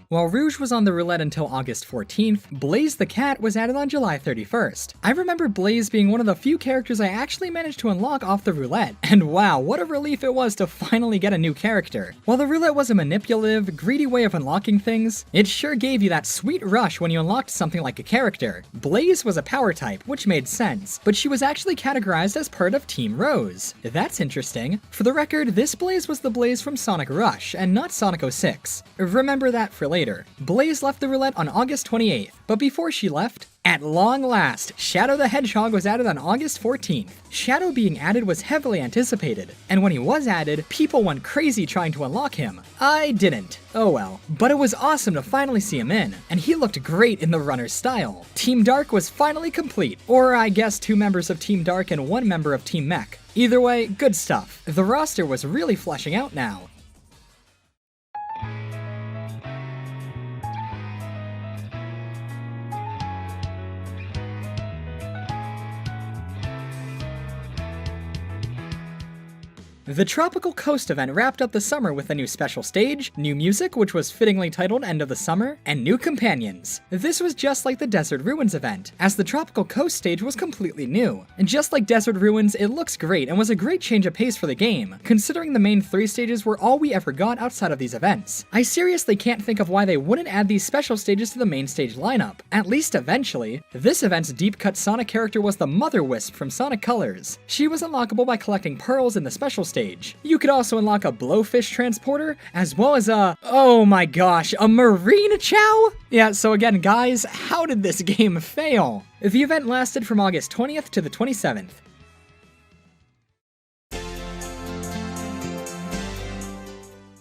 While Rouge was on the roulette until August 14th, Blaze the Cat was added on July 31st. I remember Blaze being one of the few characters I actually managed to unlock off the roulette, and wow, what a relief it was to finally get a new character. While the roulette was a manipulative, greedy way of unlocking things, it sure gave you that sweet rush when you unlocked something like a character. Blaze was a power type, which made sense, but she was actually categorized as part of Team Rose. That's interesting. For the record, this Blaze was the Blaze from Sonic Rush, and not Sonic 06. Remember that for later. Blaze left the roulette on August 28th, but before she left, at long last, Shadow the Hedgehog was added on August 14th. Shadow being added was heavily anticipated, and when he was added, people went crazy trying to unlock him. I didn't. Oh well. But it was awesome to finally see him in, and he looked great in the runner's style. Team Dark was finally complete, or I guess 2 members of Team Dark and 1 member of Team Mech. Either way, good stuff. The roster was really fleshing out now. The Tropical Coast event wrapped up the summer with a new special stage, new music which was fittingly titled End of the Summer, and new companions. This was just like the Desert Ruins event, as the Tropical Coast stage was completely new. And just like Desert Ruins, it looks great and was a great change of pace for the game, considering the main 3 stages were all we ever got outside of these events. I seriously can't think of why they wouldn't add these special stages to the main stage lineup, at least eventually. This event's deep-cut Sonic character was the Mother Wisp from Sonic Colors. She was unlockable by collecting pearls in the special stage, stage. You could also unlock a blowfish transporter, as well as oh my gosh, a marine chow? Yeah, so again guys, how did this game fail? The event lasted from August 20th to the 27th.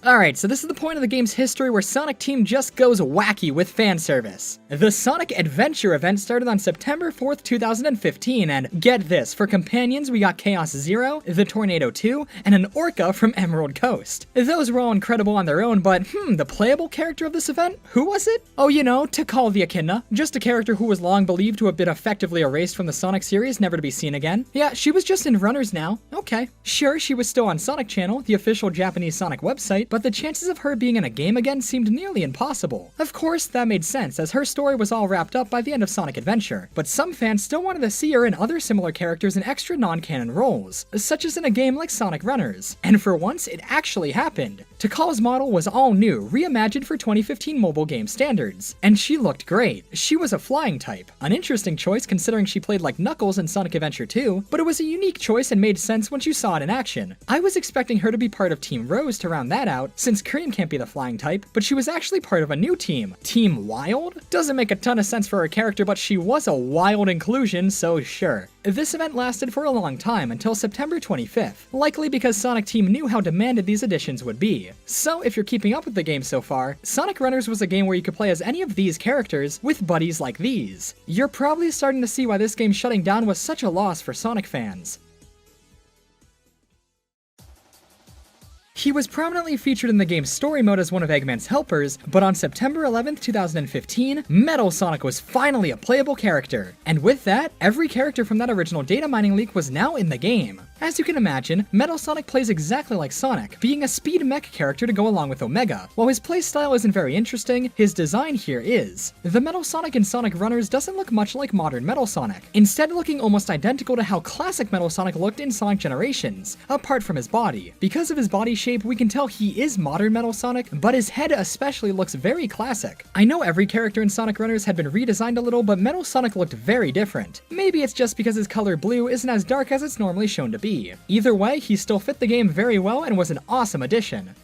Alright, so this is the point of the game's history where Sonic Team just goes wacky with fan service. The Sonic Adventure event started on September 4th, 2015, and get this, for companions we got Chaos Zero, the Tornado 2, and an Orca from Emerald Coast. Those were all incredible on their own, but the playable character of this event? Who was it? Oh, you know, Tikal the Echidna, just a character who was long believed to have been effectively erased from the Sonic series, never to be seen again. Yeah, she was just in Runners now. Okay. Sure, she was still on Sonic Channel, the official Japanese Sonic website, but the chances of her being in a game again seemed nearly impossible. Of course, that made sense, as her story was all wrapped up by the end of Sonic Adventure, but some fans still wanted to see her and other similar characters in extra non-canon roles, such as in a game like Sonic Runners. And for once, it actually happened. Tikal's model was all new, reimagined for 2015 mobile game standards, and she looked great. She was a flying type, an interesting choice considering she played like Knuckles in Sonic Adventure 2, but it was a unique choice and made sense once you saw it in action. I was expecting her to be part of Team Rose to round that out, since Cream can't be the flying type, but she was actually part of a new team, Team Wild? Doesn't make a ton of sense for her character, but she was a wild inclusion, so sure. This event lasted for a long time, until September 25th, likely because Sonic Team knew how demanded these additions would be. So if you're keeping up with the game so far, Sonic Runners was a game where you could play as any of these characters with buddies like these. You're probably starting to see why this game shutting down was such a loss for Sonic fans. He was prominently featured in the game's story mode as one of Eggman's helpers, but on September 11th, 2015, Metal Sonic was finally a playable character. And with that, every character from that original data mining leak was now in the game. As you can imagine, Metal Sonic plays exactly like Sonic, being a speed mech character to go along with Omega. While his playstyle isn't very interesting, his design here is. The Metal Sonic in Sonic Runners doesn't look much like modern Metal Sonic, instead looking almost identical to how classic Metal Sonic looked in Sonic Generations, apart from his body. Because of his body shape, we can tell he is modern Metal Sonic, but his head especially looks very classic. I know every character in Sonic Runners had been redesigned a little, but Metal Sonic looked very different. Maybe it's just because his color blue isn't as dark as it's normally shown to be. Either way, he still fit the game very well and was an awesome addition.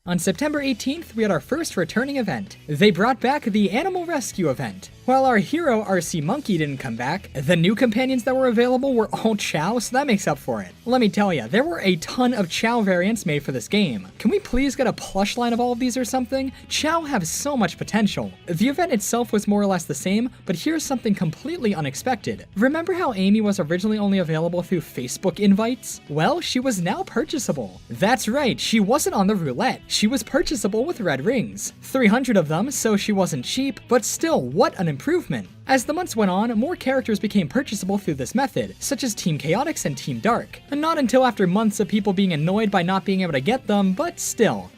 On September 18th, we had our first returning event. They brought back the Animal Rescue event. While our hero, RC Monkey, didn't come back, the new companions that were available were all Chow, so that makes up for it. Let me tell ya, there were a ton of Chow variants made for this game. Can we please get a plush line of all of these or something? Chow have so much potential. The event itself was more or less the same, but here's something completely unexpected. Remember how Amy was originally only available through Facebook invites? Well, she was now purchasable. That's right, she wasn't on the roulette. She was purchasable with red rings. 300 of them, so she wasn't cheap, but still, what an improvement. As the months went on, more characters became purchasable through this method, such as Team Chaotix and Team Dark. And not until after months of people being annoyed by not being able to get them, but still.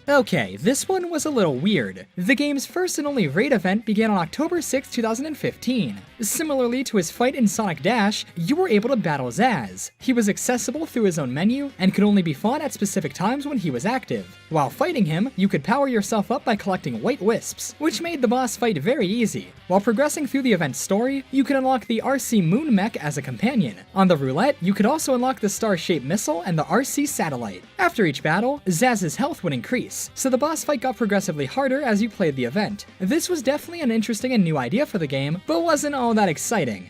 Okay, this one was a little weird. The game's first and only raid event began on October 6, 2015. Similarly to his fight in Sonic Dash, you were able to battle Zaz. He was accessible through his own menu, and could only be fought at specific times when he was active. While fighting him, you could power yourself up by collecting white wisps, which made the boss fight very easy. While progressing through the event's story, you could unlock the RC Moon Mech as a companion. On the roulette, you could also unlock the Star-shaped missile and the RC Satellite. After each battle, Zaz's health would increase, so the boss fight got progressively harder as you played the event. This was definitely an interesting and new idea for the game, but wasn't all that exciting.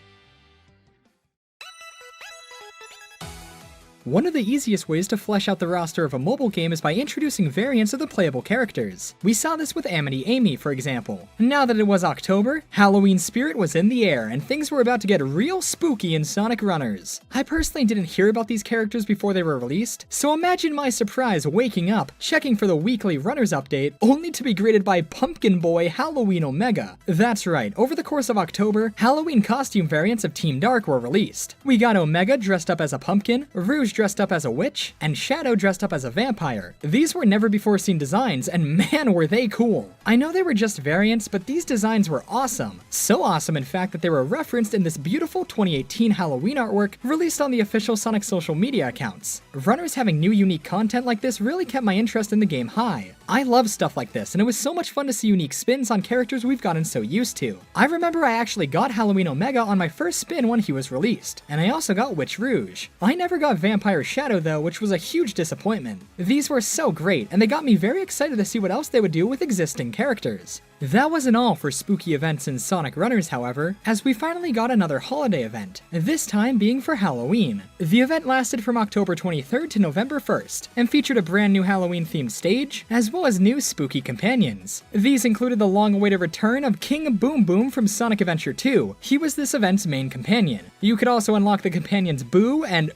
One of the easiest ways to flesh out the roster of a mobile game is by introducing variants of the playable characters. We saw this with Amity Amy, for example. Now that it was October, Halloween spirit was in the air, and things were about to get real spooky in Sonic Runners. I personally didn't hear about these characters before they were released, so imagine my surprise waking up, checking for the weekly Runners update, only to be greeted by Pumpkin Boy Halloween Omega. That's right, over the course of October, Halloween costume variants of Team Dark were released. We got Omega dressed up as a pumpkin, Rouge dressed up as a witch, and Shadow dressed up as a vampire. These were never before seen designs, and man were they cool. I know they were just variants, but these designs were awesome. So awesome in fact that they were referenced in this beautiful 2018 Halloween artwork released on the official Sonic social media accounts. Runners having new unique content like this really kept my interest in the game high. I love stuff like this, and it was so much fun to see unique spins on characters we've gotten so used to. I remember I actually got Halloween Omega on my first spin when he was released, and I also got Witch Rouge. I never got Vampire Shadow though, which was a huge disappointment. These were so great, and they got me very excited to see what else they would do with existing characters. That wasn't all for spooky events in Sonic Runners, however, as we finally got another holiday event, this time being for Halloween. The event lasted from October 23rd to November 1st, and featured a brand new Halloween-themed stage, as well as new spooky companions. These included the long-awaited return of King Boom Boom from Sonic Adventure 2. He was this event's main companion. You could also unlock the companions Boo and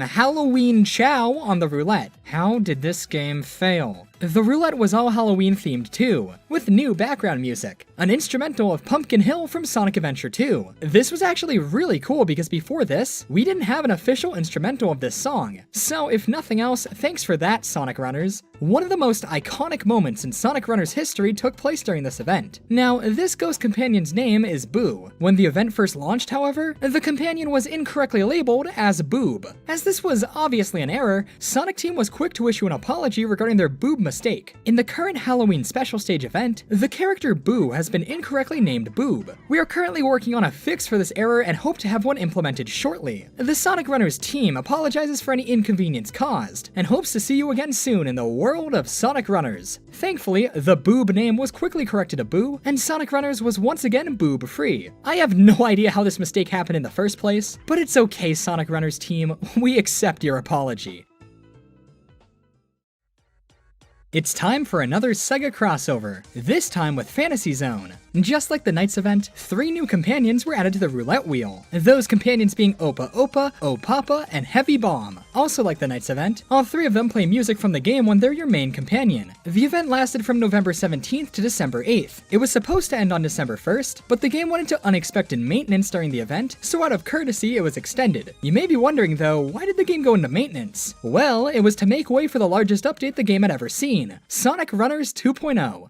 Halloween Chow on the roulette. How did this game fail? The roulette was all Halloween themed too, with new background music, an instrumental of Pumpkin Hill from Sonic Adventure 2. This was actually really cool because before this, we didn't have an official instrumental of this song. So if nothing else, thanks for that, Sonic Runners. One of the most iconic moments in Sonic Runners history took place during this event. Now, this ghost companion's name is Boo. When the event first launched, however, the companion was incorrectly labeled as Boob. As this was obviously an error, Sonic Team was quick to issue an apology regarding their Boob mistake. In the current Halloween special stage event, the character Boo has been incorrectly named Boob. We are currently working on a fix for this error and hope to have one implemented shortly. The Sonic Runners team apologizes for any inconvenience caused, and hopes to see you again soon in the world of Sonic Runners. Thankfully, the Boob name was quickly corrected to Boo, and Sonic Runners was once again Boob-free. I have no idea how this mistake happened in the first place, but it's okay, Sonic Runners team, we accept your apology. It's time for another Sega crossover, this time with Fantasy Zone. Just like the Knights event, 3 new companions were added to the roulette wheel, those companions being Opa Opa, O-Papa, and Heavy Bomb. Also like the Knights event, all 3 of them play music from the game when they're your main companion. The event lasted from November 17th to December 8th. It was supposed to end on December 1st, but the game went into unexpected maintenance during the event, so out of courtesy it was extended. You may be wondering though, why did the game go into maintenance? Well, it was to make way for the largest update the game had ever seen, Sonic Runners 2.0.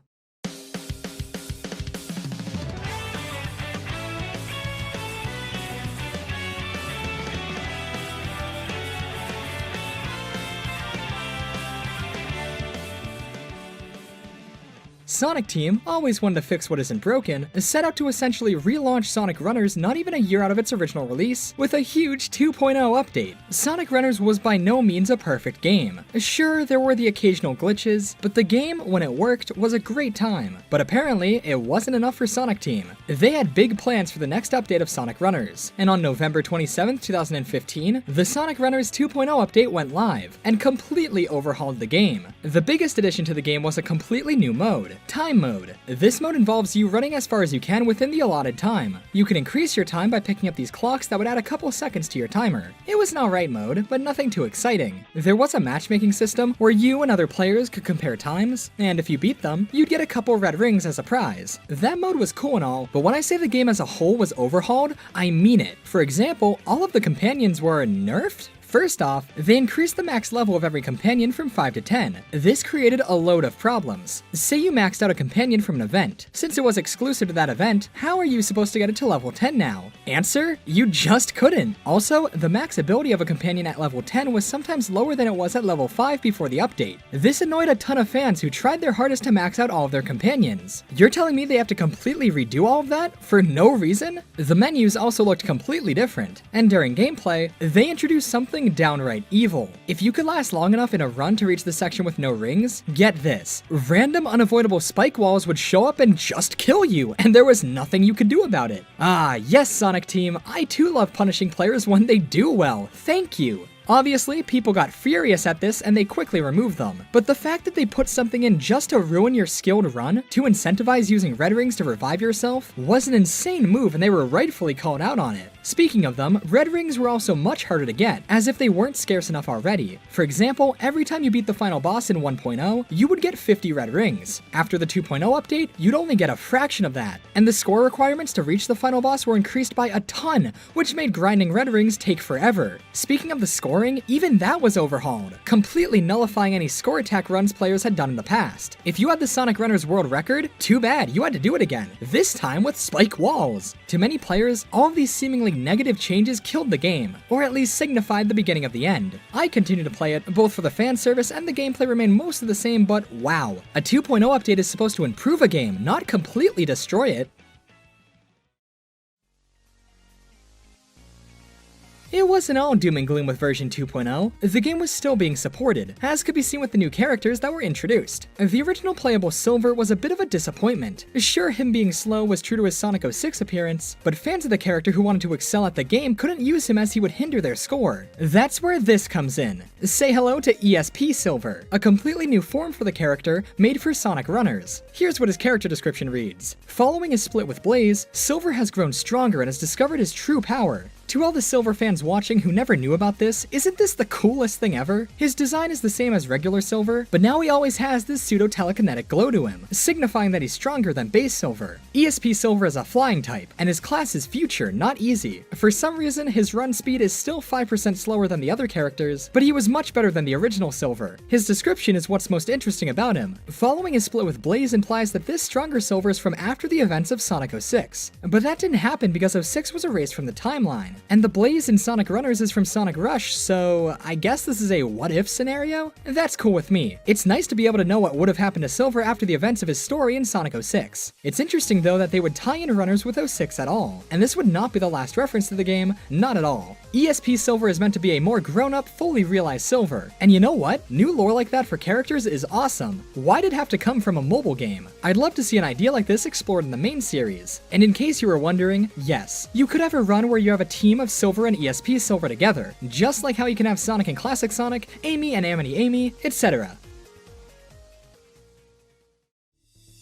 Sonic Team, always one to fix what isn't broken, set out to essentially relaunch Sonic Runners not even a year out of its original release, with a huge 2.0 update. Sonic Runners was by no means a perfect game. Sure, there were the occasional glitches, but the game, when it worked, was a great time. But apparently, it wasn't enough for Sonic Team. They had big plans for the next update of Sonic Runners, and on November 27th, 2015, the Sonic Runners 2.0 update went live, and completely overhauled the game. The biggest addition to the game was a completely new mode, Time Mode. This mode involves you running as far as you can within the allotted time. You can increase your time by picking up these clocks that would add a couple seconds to your timer. It was an alright mode, but nothing too exciting. There was a matchmaking system where you and other players could compare times, and if you beat them, you'd get a couple red rings as a prize. That mode was cool and all, but when I say the game as a whole was overhauled, I mean it. For example, all of the companions were nerfed? First off, they increased the max level of every companion from 5 to 10. This created a load of problems. Say you maxed out a companion from an event. Since it was exclusive to that event, how are you supposed to get it to level 10 now? Answer? You just couldn't. Also, the max ability of a companion at level 10 was sometimes lower than it was at level 5 before the update. This annoyed a ton of fans who tried their hardest to max out all of their companions. You're telling me they have to completely redo all of that? For no reason? The menus also looked completely different, and during gameplay, they introduced something downright evil. If you could last long enough in a run to reach the section with no rings, get this. Random unavoidable spike walls would show up and just kill you, and there was nothing you could do about it. Ah, yes, Sonic Team, I too love punishing players when they do well. Thank you. Obviously, people got furious at this and they quickly removed them, but the fact that they put something in just to ruin your skilled run, to incentivize using red rings to revive yourself, was an insane move and they were rightfully called out on it. Speaking of them, red rings were also much harder to get, as if they weren't scarce enough already. For example, every time you beat the final boss in 1.0, you would get 50 red rings. After the 2.0 update, you'd only get a fraction of that, and the score requirements to reach the final boss were increased by a ton, which made grinding red rings take forever. Speaking of the scoring, even that was overhauled, completely nullifying any score attack runs players had done in the past. If you had the Sonic Runners world record, too bad, you had to do it again, this time with spike walls. To many players, all of these seemingly like negative changes killed the game, or at least signified the beginning of the end. I continue to play it, both for the fan service and the gameplay remain most of the same, but wow. A 2.0 update is supposed to improve a game, not completely destroy it. It wasn't all doom and gloom with version 2.0. The game was still being supported, as could be seen with the new characters that were introduced. The original playable Silver was a bit of a disappointment. Sure, him being slow was true to his Sonic 06 appearance, but fans of the character who wanted to excel at the game couldn't use him as he would hinder their score. That's where this comes in. Say hello to ESP Silver, a completely new form for the character made for Sonic runners. Here's what his character description reads. Following his split with Blaze, Silver has grown stronger and has discovered his true power. To all the Silver fans watching who never knew about this, isn't this the coolest thing ever? His design is the same as regular Silver, but now he always has this pseudo-telekinetic glow to him, signifying that he's stronger than base Silver. ESP Silver is a flying type, and his class is future, not easy. For some reason, his run speed is still 5% slower than the other characters, but he was much better than the original Silver. His description is what's most interesting about him. Following his split with Blaze implies that this stronger Silver is from after the events of Sonic 06. But that didn't happen because 06 was erased from the timeline. And the Blaze in Sonic Runners is from Sonic Rush, so I guess this is a what-if scenario? That's cool with me. It's nice to be able to know what would have happened to Silver after the events of his story in Sonic 06. It's interesting though that they would tie in Runners with 06 at all, and this would not be the last reference to the game, not at all. ESP Silver is meant to be a more grown-up, fully realized Silver, and you know what? New lore like that for characters is awesome. Why'd it have to come from a mobile game? I'd love to see an idea like this explored in the main series. And in case you were wondering, yes, you could have a run where you have a team of Silver and ESP Silver together, just like how you can have Sonic and Classic Sonic, Amy and Amity Amy, etc.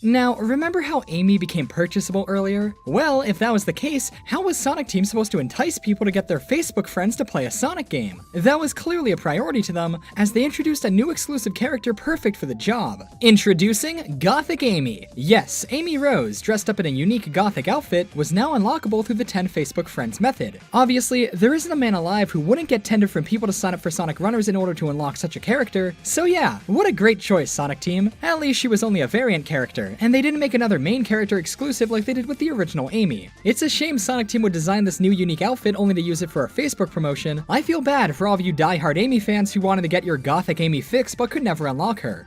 Now, remember how Amy became purchasable earlier? Well, if that was the case, how was Sonic Team supposed to entice people to get their Facebook friends to play a Sonic game? That was clearly a priority to them, as they introduced a new exclusive character perfect for the job. Introducing Gothic Amy. Yes, Amy Rose, dressed up in a unique Gothic outfit, was now unlockable through the 10 Facebook friends method. Obviously, there isn't a man alive who wouldn't get 10 different people to sign up for Sonic Runners in order to unlock such a character, so yeah, what a great choice, Sonic Team. At least she was only a variant character, and they didn't make another main character exclusive like they did with the original Amy. It's a shame Sonic Team would design this new unique outfit only to use it for a Facebook promotion. I feel bad for all of you die-hard Amy fans who wanted to get your Gothic Amy fix but could never unlock her.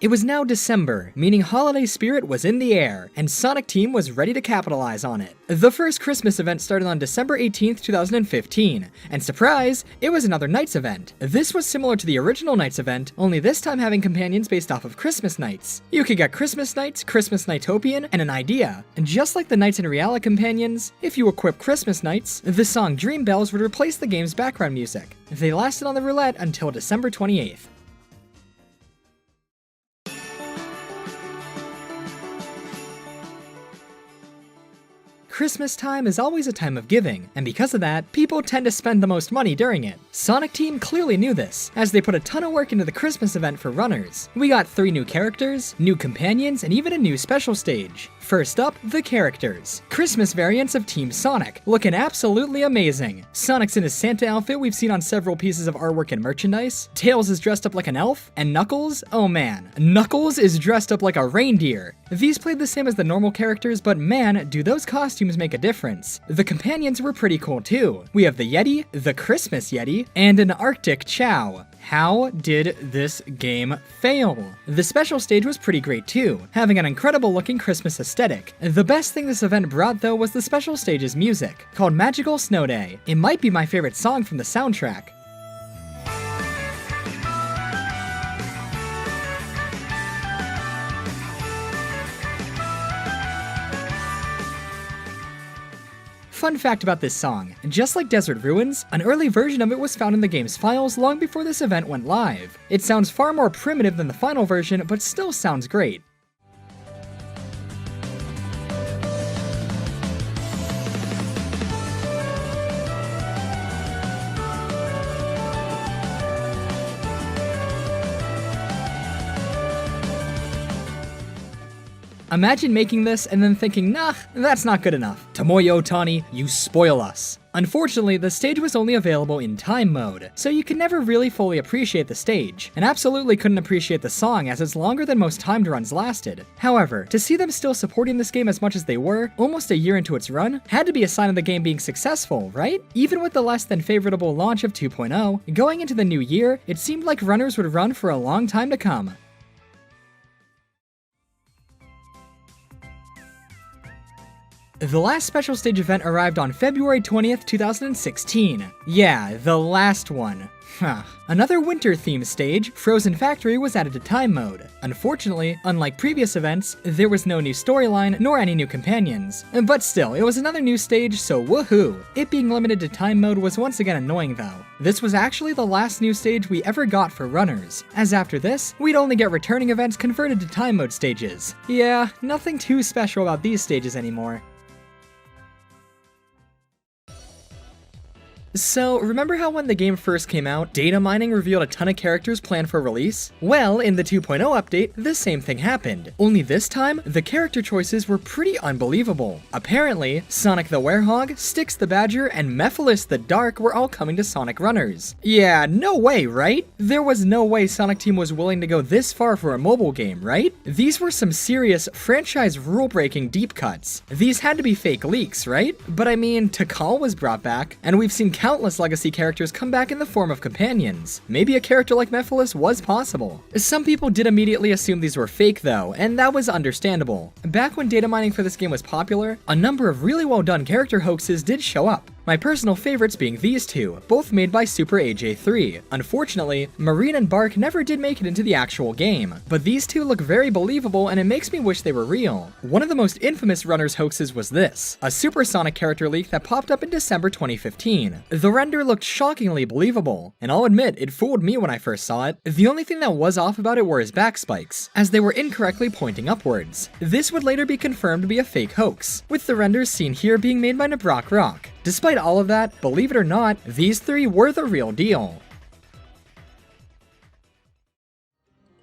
It was now December, meaning holiday spirit was in the air, and Sonic Team was ready to capitalize on it. The first Christmas event started on December 18th, 2015, and surprise, it was another Nights event. This was similar to the original Nights event, only this time having companions based off of Christmas Nights. You could get Christmas Nights, Christmas Nightopian, and an idea. And just like the Nights in Reala companions, if you equip Christmas Nights, the song Dream Bells would replace the game's background music. They lasted on the roulette until December 28th. Christmas time is always a time of giving, and because of that, people tend to spend the most money during it. Sonic Team clearly knew this, as they put a ton of work into the Christmas event for runners. We got 3 new characters, new companions, and even a new special stage. First up, the characters. Christmas variants of Team Sonic, looking absolutely amazing. Sonic's in his Santa outfit we've seen on several pieces of artwork and merchandise. Tails is dressed up like an elf, and Knuckles, oh man, Knuckles is dressed up like a reindeer. These played the same as the normal characters, but man, do those costumes make a difference. The companions were pretty cool too. We have the Yeti, the Christmas Yeti, and an Arctic Chow. How did this game fail? The special stage was pretty great too, having an incredible looking Christmas aesthetic. The best thing this event brought though was the special stage's music, called Magical Snow Day. It might be my favorite song from the soundtrack. Fun fact about this song, just like Desert Ruins, an early version of it was found in the game's files long before this event went live. It sounds far more primitive than the final version, but still sounds great. Imagine making this and then thinking, nah, that's not good enough. Tomoyo Otani, you spoil us. Unfortunately, the stage was only available in time mode, so you could never really fully appreciate the stage, and absolutely couldn't appreciate the song as it's longer than most timed runs lasted. However, to see them still supporting this game as much as they were, almost a year into its run, had to be a sign of the game being successful, right? Even with the less than favorable launch of 2.0, going into the new year, it seemed like runners would run for a long time to come. The last special stage event arrived on February 20th, 2016. Yeah, the last one. Another winter-themed stage, Frozen Factory, was added to time mode. Unfortunately, unlike previous events, there was no new storyline nor any new companions. But still, it was another new stage, so woohoo! It being limited to time mode was once again annoying though. This was actually the last new stage we ever got for runners, as after this, we'd only get returning events converted to time mode stages. Yeah, nothing too special about these stages anymore. So, remember how when the game first came out, data mining revealed a ton of characters planned for release? Well, in the 2.0 update, the same thing happened. Only this time, the character choices were pretty unbelievable. Apparently, Sonic the Hedgehog, Styx the Badger, and Mephiles the Dark were all coming to Sonic runners. Yeah, no way, right? There was no way Sonic Team was willing to go this far for a mobile game, right? These were some serious, franchise rule-breaking deep cuts. These had to be fake leaks, right? But I mean, Tikal was brought back, and we've seen countless legacy characters come back in the form of companions. Maybe a character like Mephiles was possible. Some people did immediately assume these were fake though, and that was understandable. Back when data mining for this game was popular, a number of really well done character hoaxes did show up. My personal favorites being these two, both made by Super AJ3. Unfortunately, Marine and Bark never did make it into the actual game, but these two look very believable and it makes me wish they were real. One of the most infamous runners hoaxes was this, a Supersonic character leak that popped up in December 2015. The render looked shockingly believable, and I'll admit, it fooled me when I first saw it. The only thing that was off about it were his back spikes, as they were incorrectly pointing upwards. This would later be confirmed to be a fake hoax, with the renders seen here being made by Nabrak Rock. Despite all of that, believe it or not, these three were the real deal.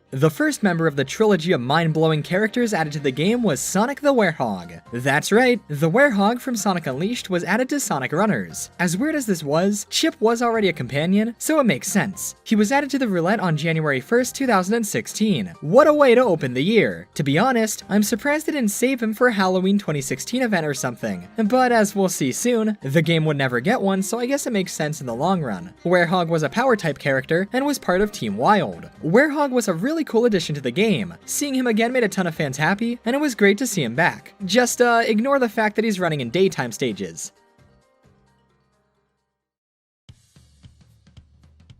The first member of the trilogy of mind-blowing characters added to the game was Sonic the Hedgehog. That's right, the Hedgehog from Sonic Unleashed was added to Sonic Runners. As weird as this was, Chip was already a companion, so it makes sense. He was added to the roulette on January 1st, 2016. What a way to open the year! To be honest, I'm surprised they didn't save him for a Halloween 2016 event or something. But as we'll see soon, the game would never get one, so I guess it makes sense in the long run. Hedgehog was a power-type character and was part of Team Wild. Hedgehog was a really cool addition to the game. Seeing him again made a ton of fans happy, and it was great to see him back. Just ignore the fact that he's running in daytime stages.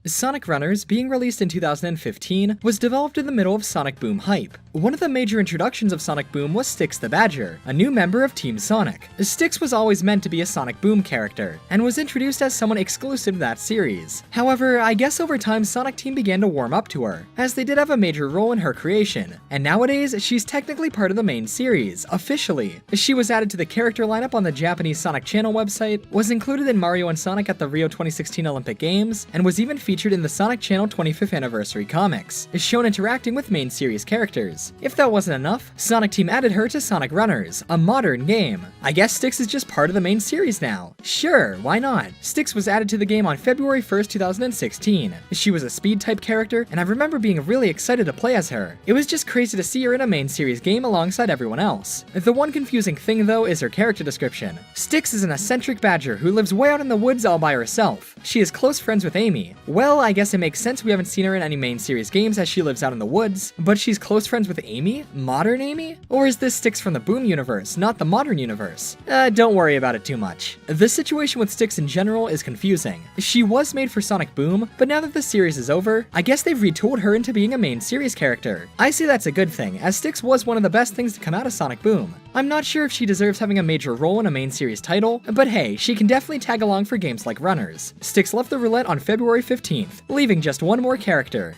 Sonic Runners, being released in 2015, was developed in the middle of Sonic Boom hype. One of the major introductions of Sonic Boom was Styx the Badger, a new member of Team Sonic. Styx was always meant to be a Sonic Boom character, and was introduced as someone exclusive to that series. However, I guess over time Sonic Team began to warm up to her, as they did have a major role in her creation, and nowadays she's technically part of the main series, officially. She was added to the character lineup on the Japanese Sonic Channel website, was included in Mario and Sonic at the Rio 2016 Olympic Games, and was even featured in the Sonic Channel 25th Anniversary comics, is shown interacting with main series characters. If that wasn't enough, Sonic Team added her to Sonic Runners, a modern game. I guess Styx is just part of the main series now. Sure, why not? Styx was added to the game on February 1st, 2016. She was a speed-type character, and I remember being really excited to play as her. It was just crazy to see her in a main series game alongside everyone else. The one confusing thing though is her character description. Styx is an eccentric badger who lives way out in the woods all by herself. She is close friends with Amy. Well, I guess it makes sense we haven't seen her in any main series games as she lives out in the woods, but she's close friends with Amy? Modern Amy? Or is this Styx from the Boom universe, not the modern universe? Don't worry about it too much. The situation with Styx in general is confusing. She was made for Sonic Boom, but now that the series is over, I guess they've retooled her into being a main series character. I say that's a good thing, as Styx was one of the best things to come out of Sonic Boom. I'm not sure if she deserves having a major role in a main series title, but hey, she can definitely tag along for games like Runners. Styx left the roulette on February 15th, leaving just one more character.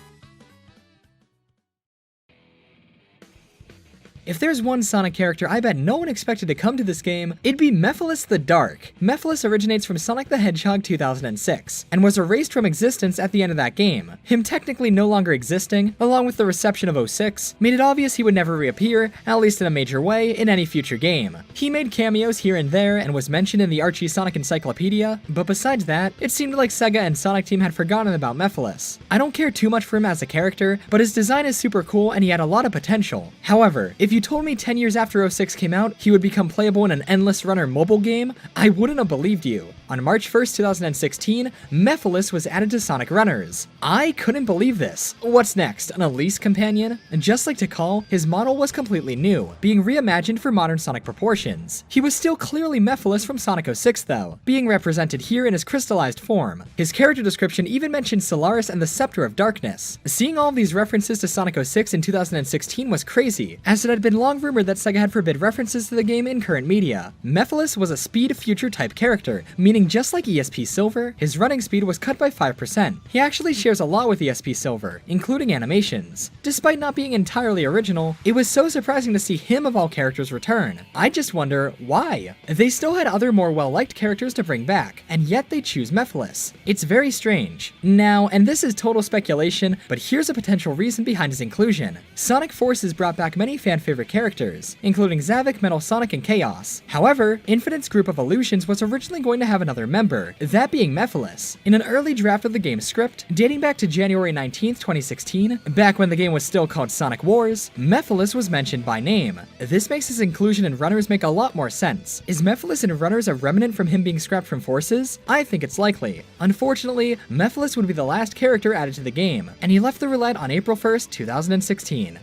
If there's one Sonic character I bet no one expected to come to this game, it'd be Mephiles the Dark. Mephiles originates from Sonic the Hedgehog 2006, and was erased from existence at the end of that game. Him technically no longer existing, along with the reception of 06, made it obvious he would never reappear, at least in a major way, in any future game. He made cameos here and there and was mentioned in the Archie Sonic Encyclopedia, but besides that, it seemed like Sega and Sonic Team had forgotten about Mephiles. I don't care too much for him as a character, but his design is super cool and he had a lot of potential. However, if you told me 10 years after 06 came out, he would become playable in an Endless Runner mobile game, I wouldn't have believed you. On March 1st, 2016, Mephiles was added to Sonic Runners. I couldn't believe this. What's next? An Elise companion? And just like Tikal, his model was completely new, being reimagined for modern Sonic proportions. He was still clearly Mephiles from Sonic 06 though, being represented here in his crystallized form. His character description even mentioned Solaris and the Scepter of Darkness. Seeing all of these references to Sonic 06 in 2016 was crazy, as it had been long rumored that Sega had forbid references to the game in current media. Mephiles was a speed future type character, meaning just like ESP Silver, his running speed was cut by 5%. He actually shares a lot with ESP Silver, including animations. Despite not being entirely original, it was so surprising to see him of all characters return. I just wonder, why? They still had other more well-liked characters to bring back, and yet they choose Mephiles. It's very strange. Now, and this is total speculation, but here's a potential reason behind his inclusion. Sonic Forces brought back many fan-favorite characters, including Zavik, Metal Sonic, and Chaos. However, Infinite's group of Illusions was originally going to have another member, that being Mephiles. In an early draft of the game's script, dating back to January 19th, 2016, back when the game was still called Sonic Wars, Mephiles was mentioned by name. This makes his inclusion in Runners make a lot more sense. Is Mephiles in Runners a remnant from him being scrapped from Forces? I think it's likely. Unfortunately, Mephiles would be the last character added to the game, and he left the roulette on April 1st, 2016.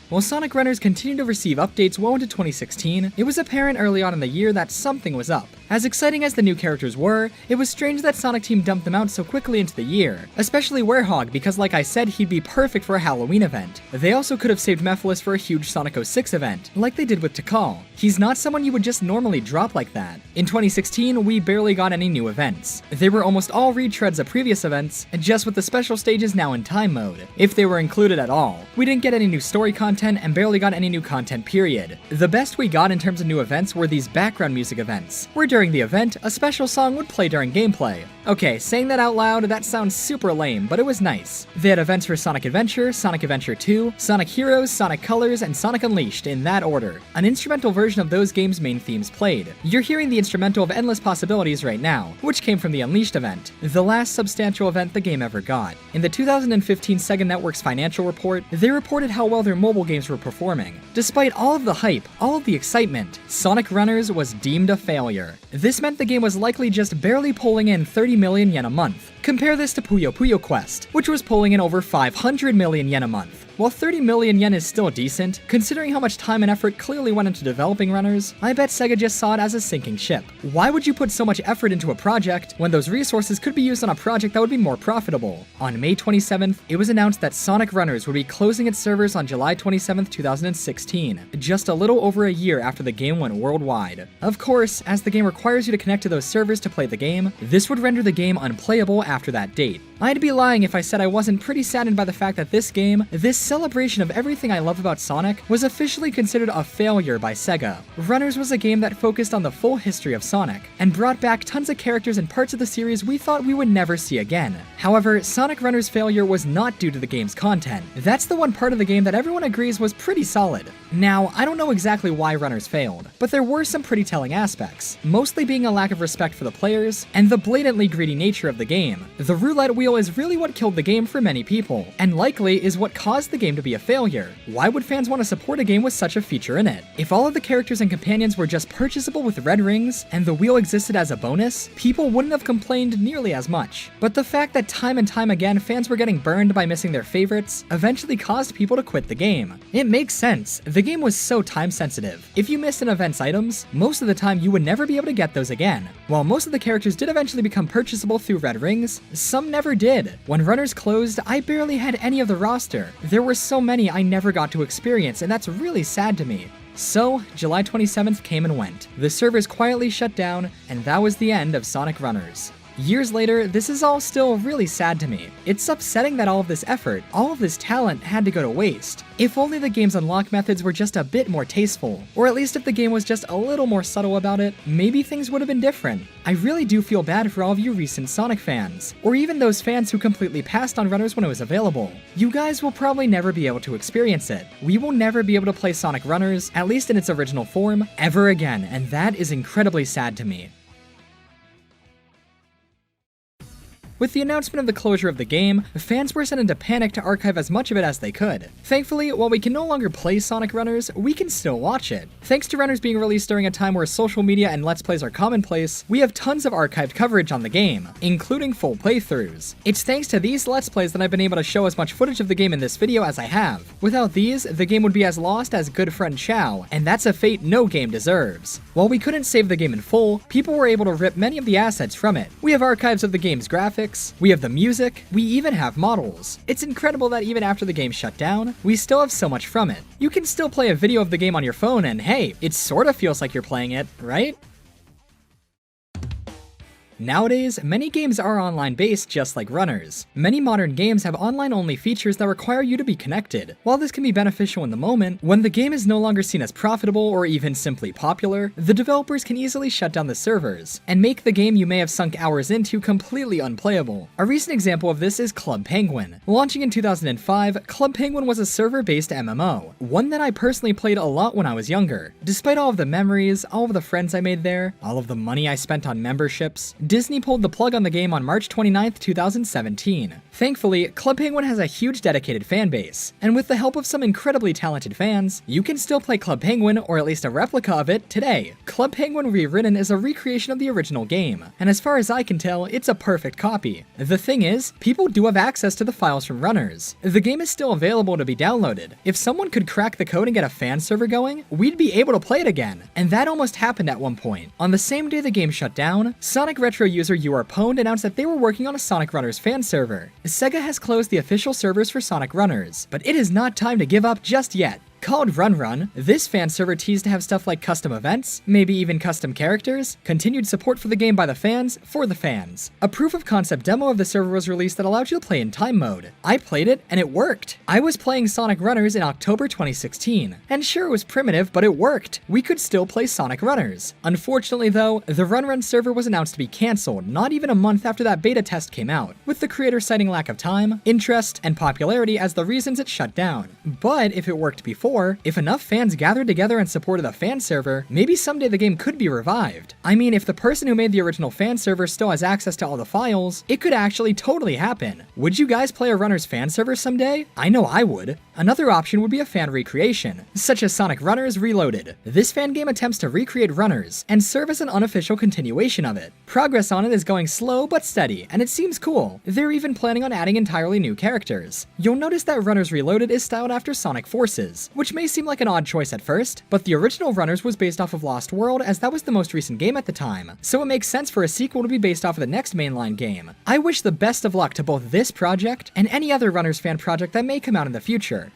While Sonic Runners continued to receive updates well into 2016, it was apparent early on in the year that something was up. As exciting as the new characters were, it was strange that Sonic Team dumped them out so quickly into the year, especially Werehog because like I said, he'd be perfect for a Halloween event. They also could have saved Mephiles for a huge Sonic 06 event, like they did with Tikal. He's not someone you would just normally drop like that. In 2016, we barely got any new events. They were almost all retreads of previous events, just with the special stages now in time mode, if they were included at all. We didn't get any new story content and barely got any new content period. The best we got in terms of new events were these background music events, where during the event, a special song would play during gameplay. Okay, saying that out loud, that sounds super lame, but it was nice. They had events for Sonic Adventure, Sonic Adventure 2, Sonic Heroes, Sonic Colors, and Sonic Unleashed in that order. An instrumental version of those games' main themes played. You're hearing the instrumental of Endless Possibilities right now, which came from the Unleashed event, the last substantial event the game ever got. In the 2015 Sega Network's financial report, they reported how well their mobile games were performing. Despite all of the hype, all of the excitement, Sonic Runners was deemed a failure. This meant the game was likely just barely pulling in 30 million yen a month. Compare this to Puyo Puyo Quest, which was pulling in over 500 million yen a month. While 30 million yen is still decent, considering how much time and effort clearly went into developing Runners, I bet Sega just saw it as a sinking ship. Why would you put so much effort into a project when those resources could be used on a project that would be more profitable? On May 27th, it was announced that Sonic Runners would be closing its servers on July 27th, 2016, just a little over a year after the game went worldwide. Of course, as the game requires you to connect to those servers to play the game, this would render the game unplayable after that date. I'd be lying if I said I wasn't pretty saddened by the fact that this game, this celebration of everything I love about Sonic, was officially considered a failure by Sega. Runners was a game that focused on the full history of Sonic, and brought back tons of characters and parts of the series we thought we would never see again. However, Sonic Runners' failure was not due to the game's content. That's the one part of the game that everyone agrees was pretty solid. Now, I don't know exactly why Runners failed, but there were some pretty telling aspects, mostly being a lack of respect for the players, and the blatantly greedy nature of the game. The roulette wheel is really what killed the game for many people, and likely is what caused the game to be a failure. Why would fans want to support a game with such a feature in it? If all of the characters and companions were just purchasable with red rings, and the wheel existed as a bonus, people wouldn't have complained nearly as much. But the fact that time and time again fans were getting burned by missing their favorites eventually caused people to quit the game. It makes sense. The game was so time sensitive. If you missed an event's items, most of the time you would never be able to get those again. While most of the characters did eventually become purchasable through red rings, some never did. When Runners closed, I barely had any of the roster. There were so many I never got to experience, and that's really sad to me. So, July 27th came and went. The servers quietly shut down, and that was the end of Sonic Runners. Years later, this is all still really sad to me. It's upsetting that all of this effort, all of this talent had to go to waste. If only the game's unlock methods were just a bit more tasteful, or at least if the game was just a little more subtle about it, maybe things would have been different. I really do feel bad for all of you recent Sonic fans, or even those fans who completely passed on Runners when it was available. You guys will probably never be able to experience it. We will never be able to play Sonic Runners, at least in its original form, ever again, and that is incredibly sad to me. With the announcement of the closure of the game, fans were sent into panic to archive as much of it as they could. Thankfully, while we can no longer play Sonic Runners, we can still watch it. Thanks to Runners being released during a time where social media and Let's Plays are commonplace, we have tons of archived coverage on the game, including full playthroughs. It's thanks to these Let's Plays that I've been able to show as much footage of the game in this video as I have. Without these, the game would be as lost as Good Friend Chow, and that's a fate no game deserves. While we couldn't save the game in full, people were able to rip many of the assets from it. We have archives of the game's graphics, we have the music, we even have models. It's incredible that even after the game shut down, we still have so much from it. You can still play a video of the game on your phone and hey, it sorta feels like you're playing it, right? Nowadays, many games are online-based just like Runners. Many modern games have online-only features that require you to be connected. While this can be beneficial in the moment, when the game is no longer seen as profitable or even simply popular, the developers can easily shut down the servers, and make the game you may have sunk hours into completely unplayable. A recent example of this is Club Penguin. Launching in 2005, Club Penguin was a server-based MMO, one that I personally played a lot when I was younger. Despite all of the memories, all of the friends I made there, all of the money I spent on memberships, Disney pulled the plug on the game on March 29th, 2017. Thankfully, Club Penguin has a huge dedicated fan base, and with the help of some incredibly talented fans, you can still play Club Penguin, or at least a replica of it, today. Club Penguin Rewritten is a recreation of the original game, and as far as I can tell, it's a perfect copy. The thing is, people do have access to the files from Runners. The game is still available to be downloaded. If someone could crack the code and get a fan server going, we'd be able to play it again, and that almost happened at one point. On the same day the game shut down, Sonic Retro user YouArePwned announced that they were working on a Sonic Runners fan server. Sega has closed the official servers for Sonic Runners, but it is not time to give up just yet. Called Run Run, this fan server teased to have stuff like custom events, maybe even custom characters, continued support for the game by the fans, for the fans. A proof of concept demo of the server was released that allowed you to play in time mode. I played it, and it worked. I was playing Sonic Runners in October 2016, and sure it was primitive, but it worked. We could still play Sonic Runners. Unfortunately though, the Run Run server was announced to be cancelled not even a month after that beta test came out, with the creator citing lack of time, interest, and popularity as the reasons it shut down. But if it worked before, if enough fans gathered together and supported the fan server, maybe someday the game could be revived. I mean, if the person who made the original fan server still has access to all the files, it could actually totally happen. Would you guys play a Runners fan server someday? I know I would. Another option would be a fan recreation, such as Sonic Runners Reloaded. This fan game attempts to recreate Runners and serve as an unofficial continuation of it. Progress on it is going slow but steady, and it seems cool. They're even planning on adding entirely new characters. You'll notice that Runners Reloaded is styled after Sonic Forces, which may seem like an odd choice at first, but the original Runners was based off of Lost World as that was the most recent game at the time, so it makes sense for a sequel to be based off of the next mainline game. I wish the best of luck to both this project and any other Runners fan project that may come out in the future.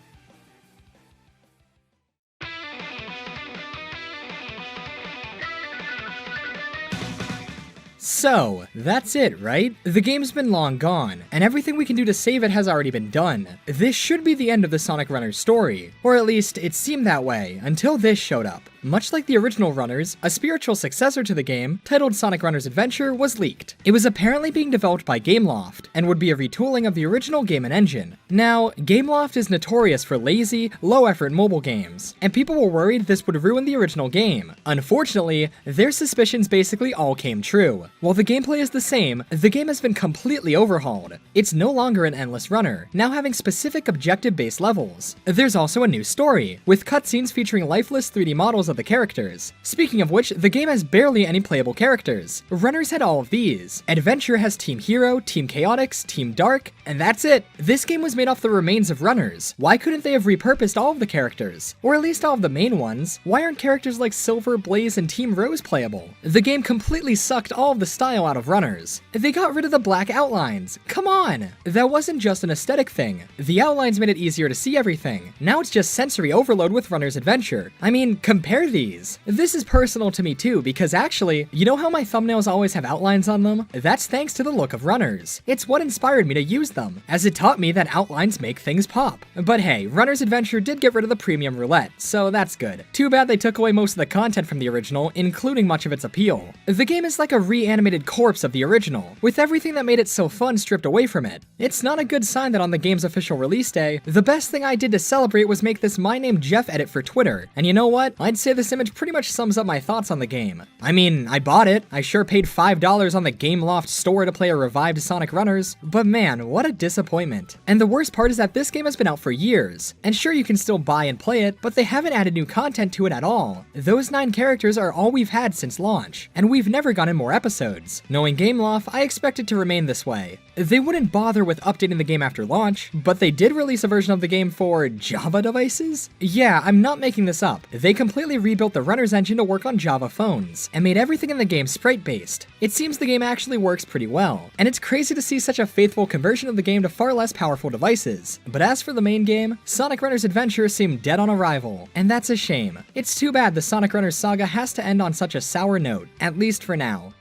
So, that's it, right? The game's been long gone, and everything we can do to save it has already been done. This should be the end of the Sonic Runners story, or at least it seemed that way until this showed up. Much like the original Runners, a spiritual successor to the game, titled Sonic Runners Adventure, was leaked. It was apparently being developed by Gameloft, and would be a retooling of the original game and engine. Now, Gameloft is notorious for lazy, low-effort mobile games, and people were worried this would ruin the original game. Unfortunately, their suspicions basically all came true. While the gameplay is the same, the game has been completely overhauled. It's no longer an endless runner, now having specific objective-based levels. There's also a new story, with cutscenes featuring lifeless 3D models of the characters. Speaking of which, the game has barely any playable characters. Runners had all of these. Adventure has Team Hero, Team Chaotix, Team Dark, and that's it. This game was made off the remains of Runners. Why couldn't they have repurposed all of the characters? Or at least all of the main ones? Why aren't characters like Silver, Blaze, and Team Rose playable? The game completely sucked all of the style out of Runners. They got rid of the black outlines. Come on! That wasn't just an aesthetic thing. The outlines made it easier to see everything. Now it's just sensory overload with Runner's Adventure. I mean, compare these. This is personal to me too, because actually, you know how my thumbnails always have outlines on them? That's thanks to the look of Runners. It's what inspired me to use them, as it taught me that outlines make things pop. But hey, Runner's Adventure did get rid of the premium roulette, so that's good. Too bad they took away most of the content from the original, including much of its appeal. The game is like a reanimated corpse of the original, with everything that made it so fun stripped away from it. It's not a good sign that on the game's official release day, the best thing I did to celebrate was make this My Name Jeff edit for Twitter, and you know what? I'd say this image pretty much sums up my thoughts on the game. I mean, I bought it, I sure paid $5 on the Gameloft store to play a revived Sonic Runners, but man, what a disappointment. And the worst part is that this game has been out for years, and sure you can still buy and play it, but they haven't added new content to it at all. Those 9 characters are all we've had since launch, and we've never gotten more episodes. Knowing Gameloft, I expect it to remain this way. They wouldn't bother with updating the game after launch, but they did release a version of the game for Java devices? Yeah, I'm not making this up. They completely rebuilt the Runners engine to work on Java phones, and made everything in the game sprite-based. It seems the game actually works pretty well, and it's crazy to see such a faithful conversion of the game to far less powerful devices. But as for the main game, Sonic Runners Adventure seemed dead on arrival, and that's a shame. It's too bad the Sonic Runners saga has to end on such a sour note, at least for now.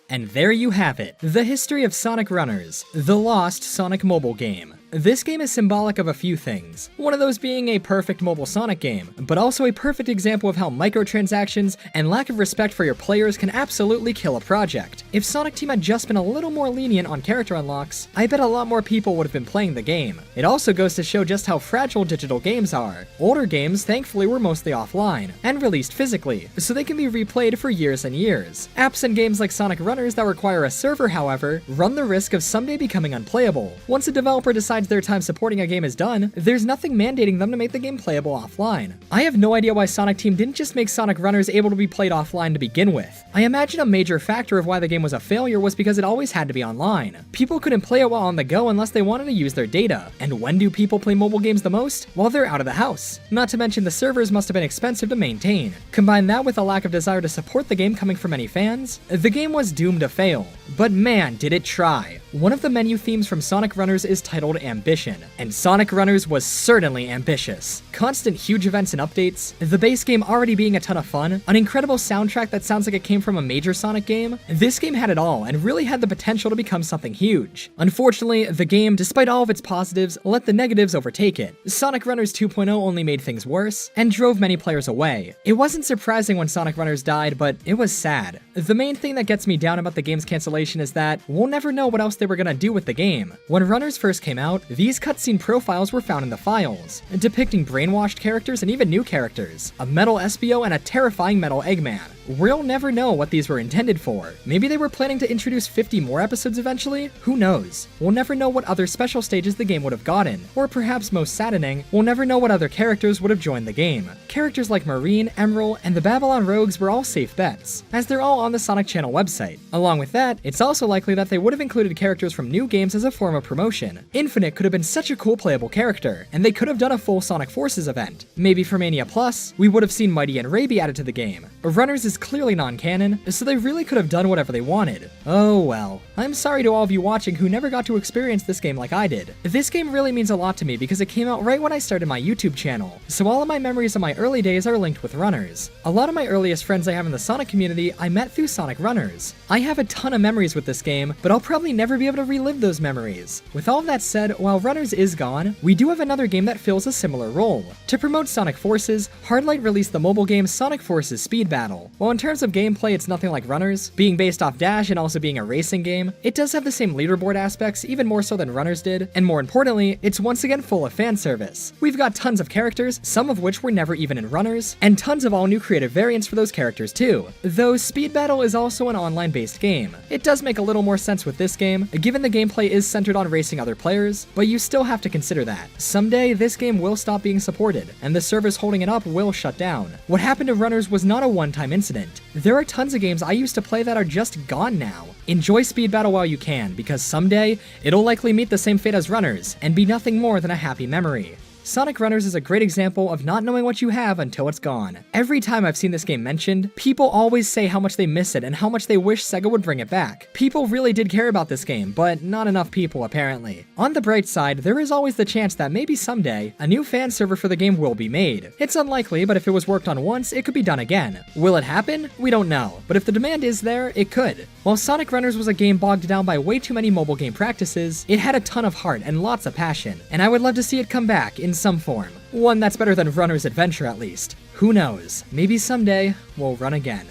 And there you have it, the history of Sonic Runners, the lost Sonic mobile game. This game is symbolic of a few things, one of those being a perfect mobile Sonic game, but also a perfect example of how microtransactions and lack of respect for your players can absolutely kill a project. If Sonic Team had just been a little more lenient on character unlocks, I bet a lot more people would have been playing the game. It also goes to show just how fragile digital games are. Older games, thankfully, were mostly offline, and released physically, so they can be replayed for years and years. Apps and games like Sonic Runners that require a server, however, run the risk of someday becoming unplayable. Once a developer decides their time supporting a game is done, there's nothing mandating them to make the game playable offline. I have no idea why Sonic Team didn't just make Sonic Runners able to be played offline to begin with. I imagine a major factor of why the game was a failure was because it always had to be online. People couldn't play it while on the go unless they wanted to use their data. And when do people play mobile games the most? While they're out of the house. Not to mention the servers must have been expensive to maintain. Combine that with a lack of desire to support the game coming from many fans, the game was doomed to fail. But man, did it try. One of the menu themes from Sonic Runners is titled Ambition, and Sonic Runners was certainly ambitious. Constant huge events and updates, the base game already being a ton of fun, an incredible soundtrack that sounds like it came from a major Sonic game. This game had it all and really had the potential to become something huge. Unfortunately, the game, despite all of its positives, let the negatives overtake it. Sonic Runners 2.0 only made things worse and drove many players away. It wasn't surprising when Sonic Runners died, but it was sad. The main thing that gets me down about the game's cancellation is that we'll never know what else they were gonna do with the game. When Runners first came out, these cutscene profiles were found in the files, depicting brainwashed characters and even new characters, a metal Espio and a terrifying metal Eggman. We'll never know what these were intended for. Maybe they were planning to introduce 50 more episodes eventually? Who knows? We'll never know what other special stages the game would have gotten, or perhaps most saddening, we'll never know what other characters would have joined the game. Characters like Marine, Emerald, and the Babylon Rogues were all safe bets, as they're all on the Sonic Channel website. Along with that, it's also likely that they would have included characters from new games as a form of promotion. Infinite could have been such a cool playable character, and they could have done a full Sonic Forces event. Maybe for Mania Plus, we would have seen Mighty and Ray be added to the game. Runners is clearly non-canon, so they really could have done whatever they wanted. Oh well. I'm sorry to all of you watching who never got to experience this game like I did. This game really means a lot to me because it came out right when I started my YouTube channel, so all of my memories of my early days are linked with Runners. A lot of my earliest friends I have in the Sonic community I met through Sonic Runners. I have a ton of memories with this game, but I'll probably never be able to relive those memories. With all of that said, while Runners is gone, we do have another game that fills a similar role. To promote Sonic Forces, Hardlight released the mobile game Sonic Forces Speed Battle. While While in terms of gameplay it's nothing like Runners, being based off Dash and also being a racing game, it does have the same leaderboard aspects, even more so than Runners did, and more importantly, it's once again full of fan service. We've got tons of characters, some of which were never even in Runners, and tons of all new creative variants for those characters too. Though Speed Battle is also an online based game. It does make a little more sense with this game, given the gameplay is centered on racing other players, but you still have to consider that. Someday, this game will stop being supported, and the servers holding it up will shut down. What happened to Runners was not a one-time incident. There are tons of games I used to play that are just gone now. Enjoy Speed Battle while you can, because someday, it'll likely meet the same fate as Runners, and be nothing more than a happy memory. Sonic Runners is a great example of not knowing what you have until it's gone. Every time I've seen this game mentioned, people always say how much they miss it and how much they wish Sega would bring it back. People really did care about this game, but not enough people apparently. On the bright side, there is always the chance that maybe someday, a new fan server for the game will be made. It's unlikely, but if it was worked on once, it could be done again. Will it happen? We don't know, but if the demand is there, it could. While Sonic Runners was a game bogged down by way too many mobile game practices, it had a ton of heart and lots of passion, and I would love to see it come back in some form. One that's better than Runner's Adventure at least. Who knows? Maybe someday we'll run again.